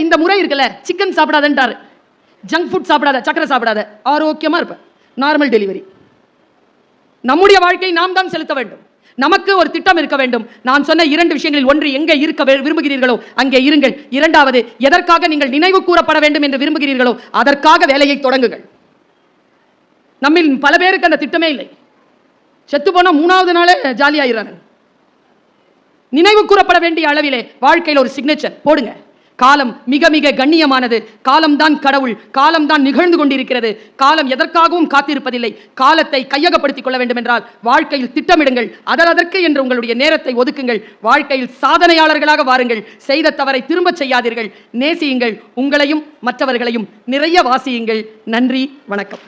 இந்த முறை இருக்குல்ல, சிக்கன் சாப்பிடாதன்றாரு, ஜங்க் ஃபுட் சாப்பிடாத, சக்கரை சாப்பிடாத, ஆரோக்கியமாக இருப்பேன். Normal delivery. நம்முடைய வாழ்க்கை நாம் தான் செலுத்த வேண்டும். நமக்கு ஒரு திட்டம் இருக்க வேண்டும். நான் சொன்ன 2 விஷயங்களில் ஒன்று, எங்கே இருக்க விரும்புகிறீர்களோ அங்கே இருங்கள். 2வது, எதற்காக நீங்கள் நினைவு கூறப்பட வேண்டும் என்று விரும்புகிறீர்களோ அதற்காக வேலையை தொடங்குங்கள். நம்மில் பல பேருக்கு அந்த திட்டமே இல்லை. செத்து போனா 3வது நாளே ஜாலியாயிராங்க. நினைவு கூறப்பட வேண்டிய அளவிலே வாழ்க்கையில் ஒரு சிக்னேச்சர் போடுங்க. காலம் மிக மிக கண்ணியமானது. காலம்தான் கடவுள். காலம்தான் நிகழ்ந்து கொண்டிருக்கிறது. காலம் எதற்காகவும் காத்திருப்பதில்லை. காலத்தை கையகப்படுத்திக் கொள்ள வேண்டும் என்றால் வாழ்க்கையில் திட்டமிடுங்கள். அதற்கு என்று உங்களுடைய நேரத்தை ஒதுக்குங்கள். வாழ்க்கையில் சாதனையாளர்களாக வாருங்கள். செய்த தவறை திரும்ப செய்யாதீர்கள். நேசியுங்கள். உங்களையும் மற்றவர்களையும் நிறைய வாசியுங்கள். நன்றி, வணக்கம்.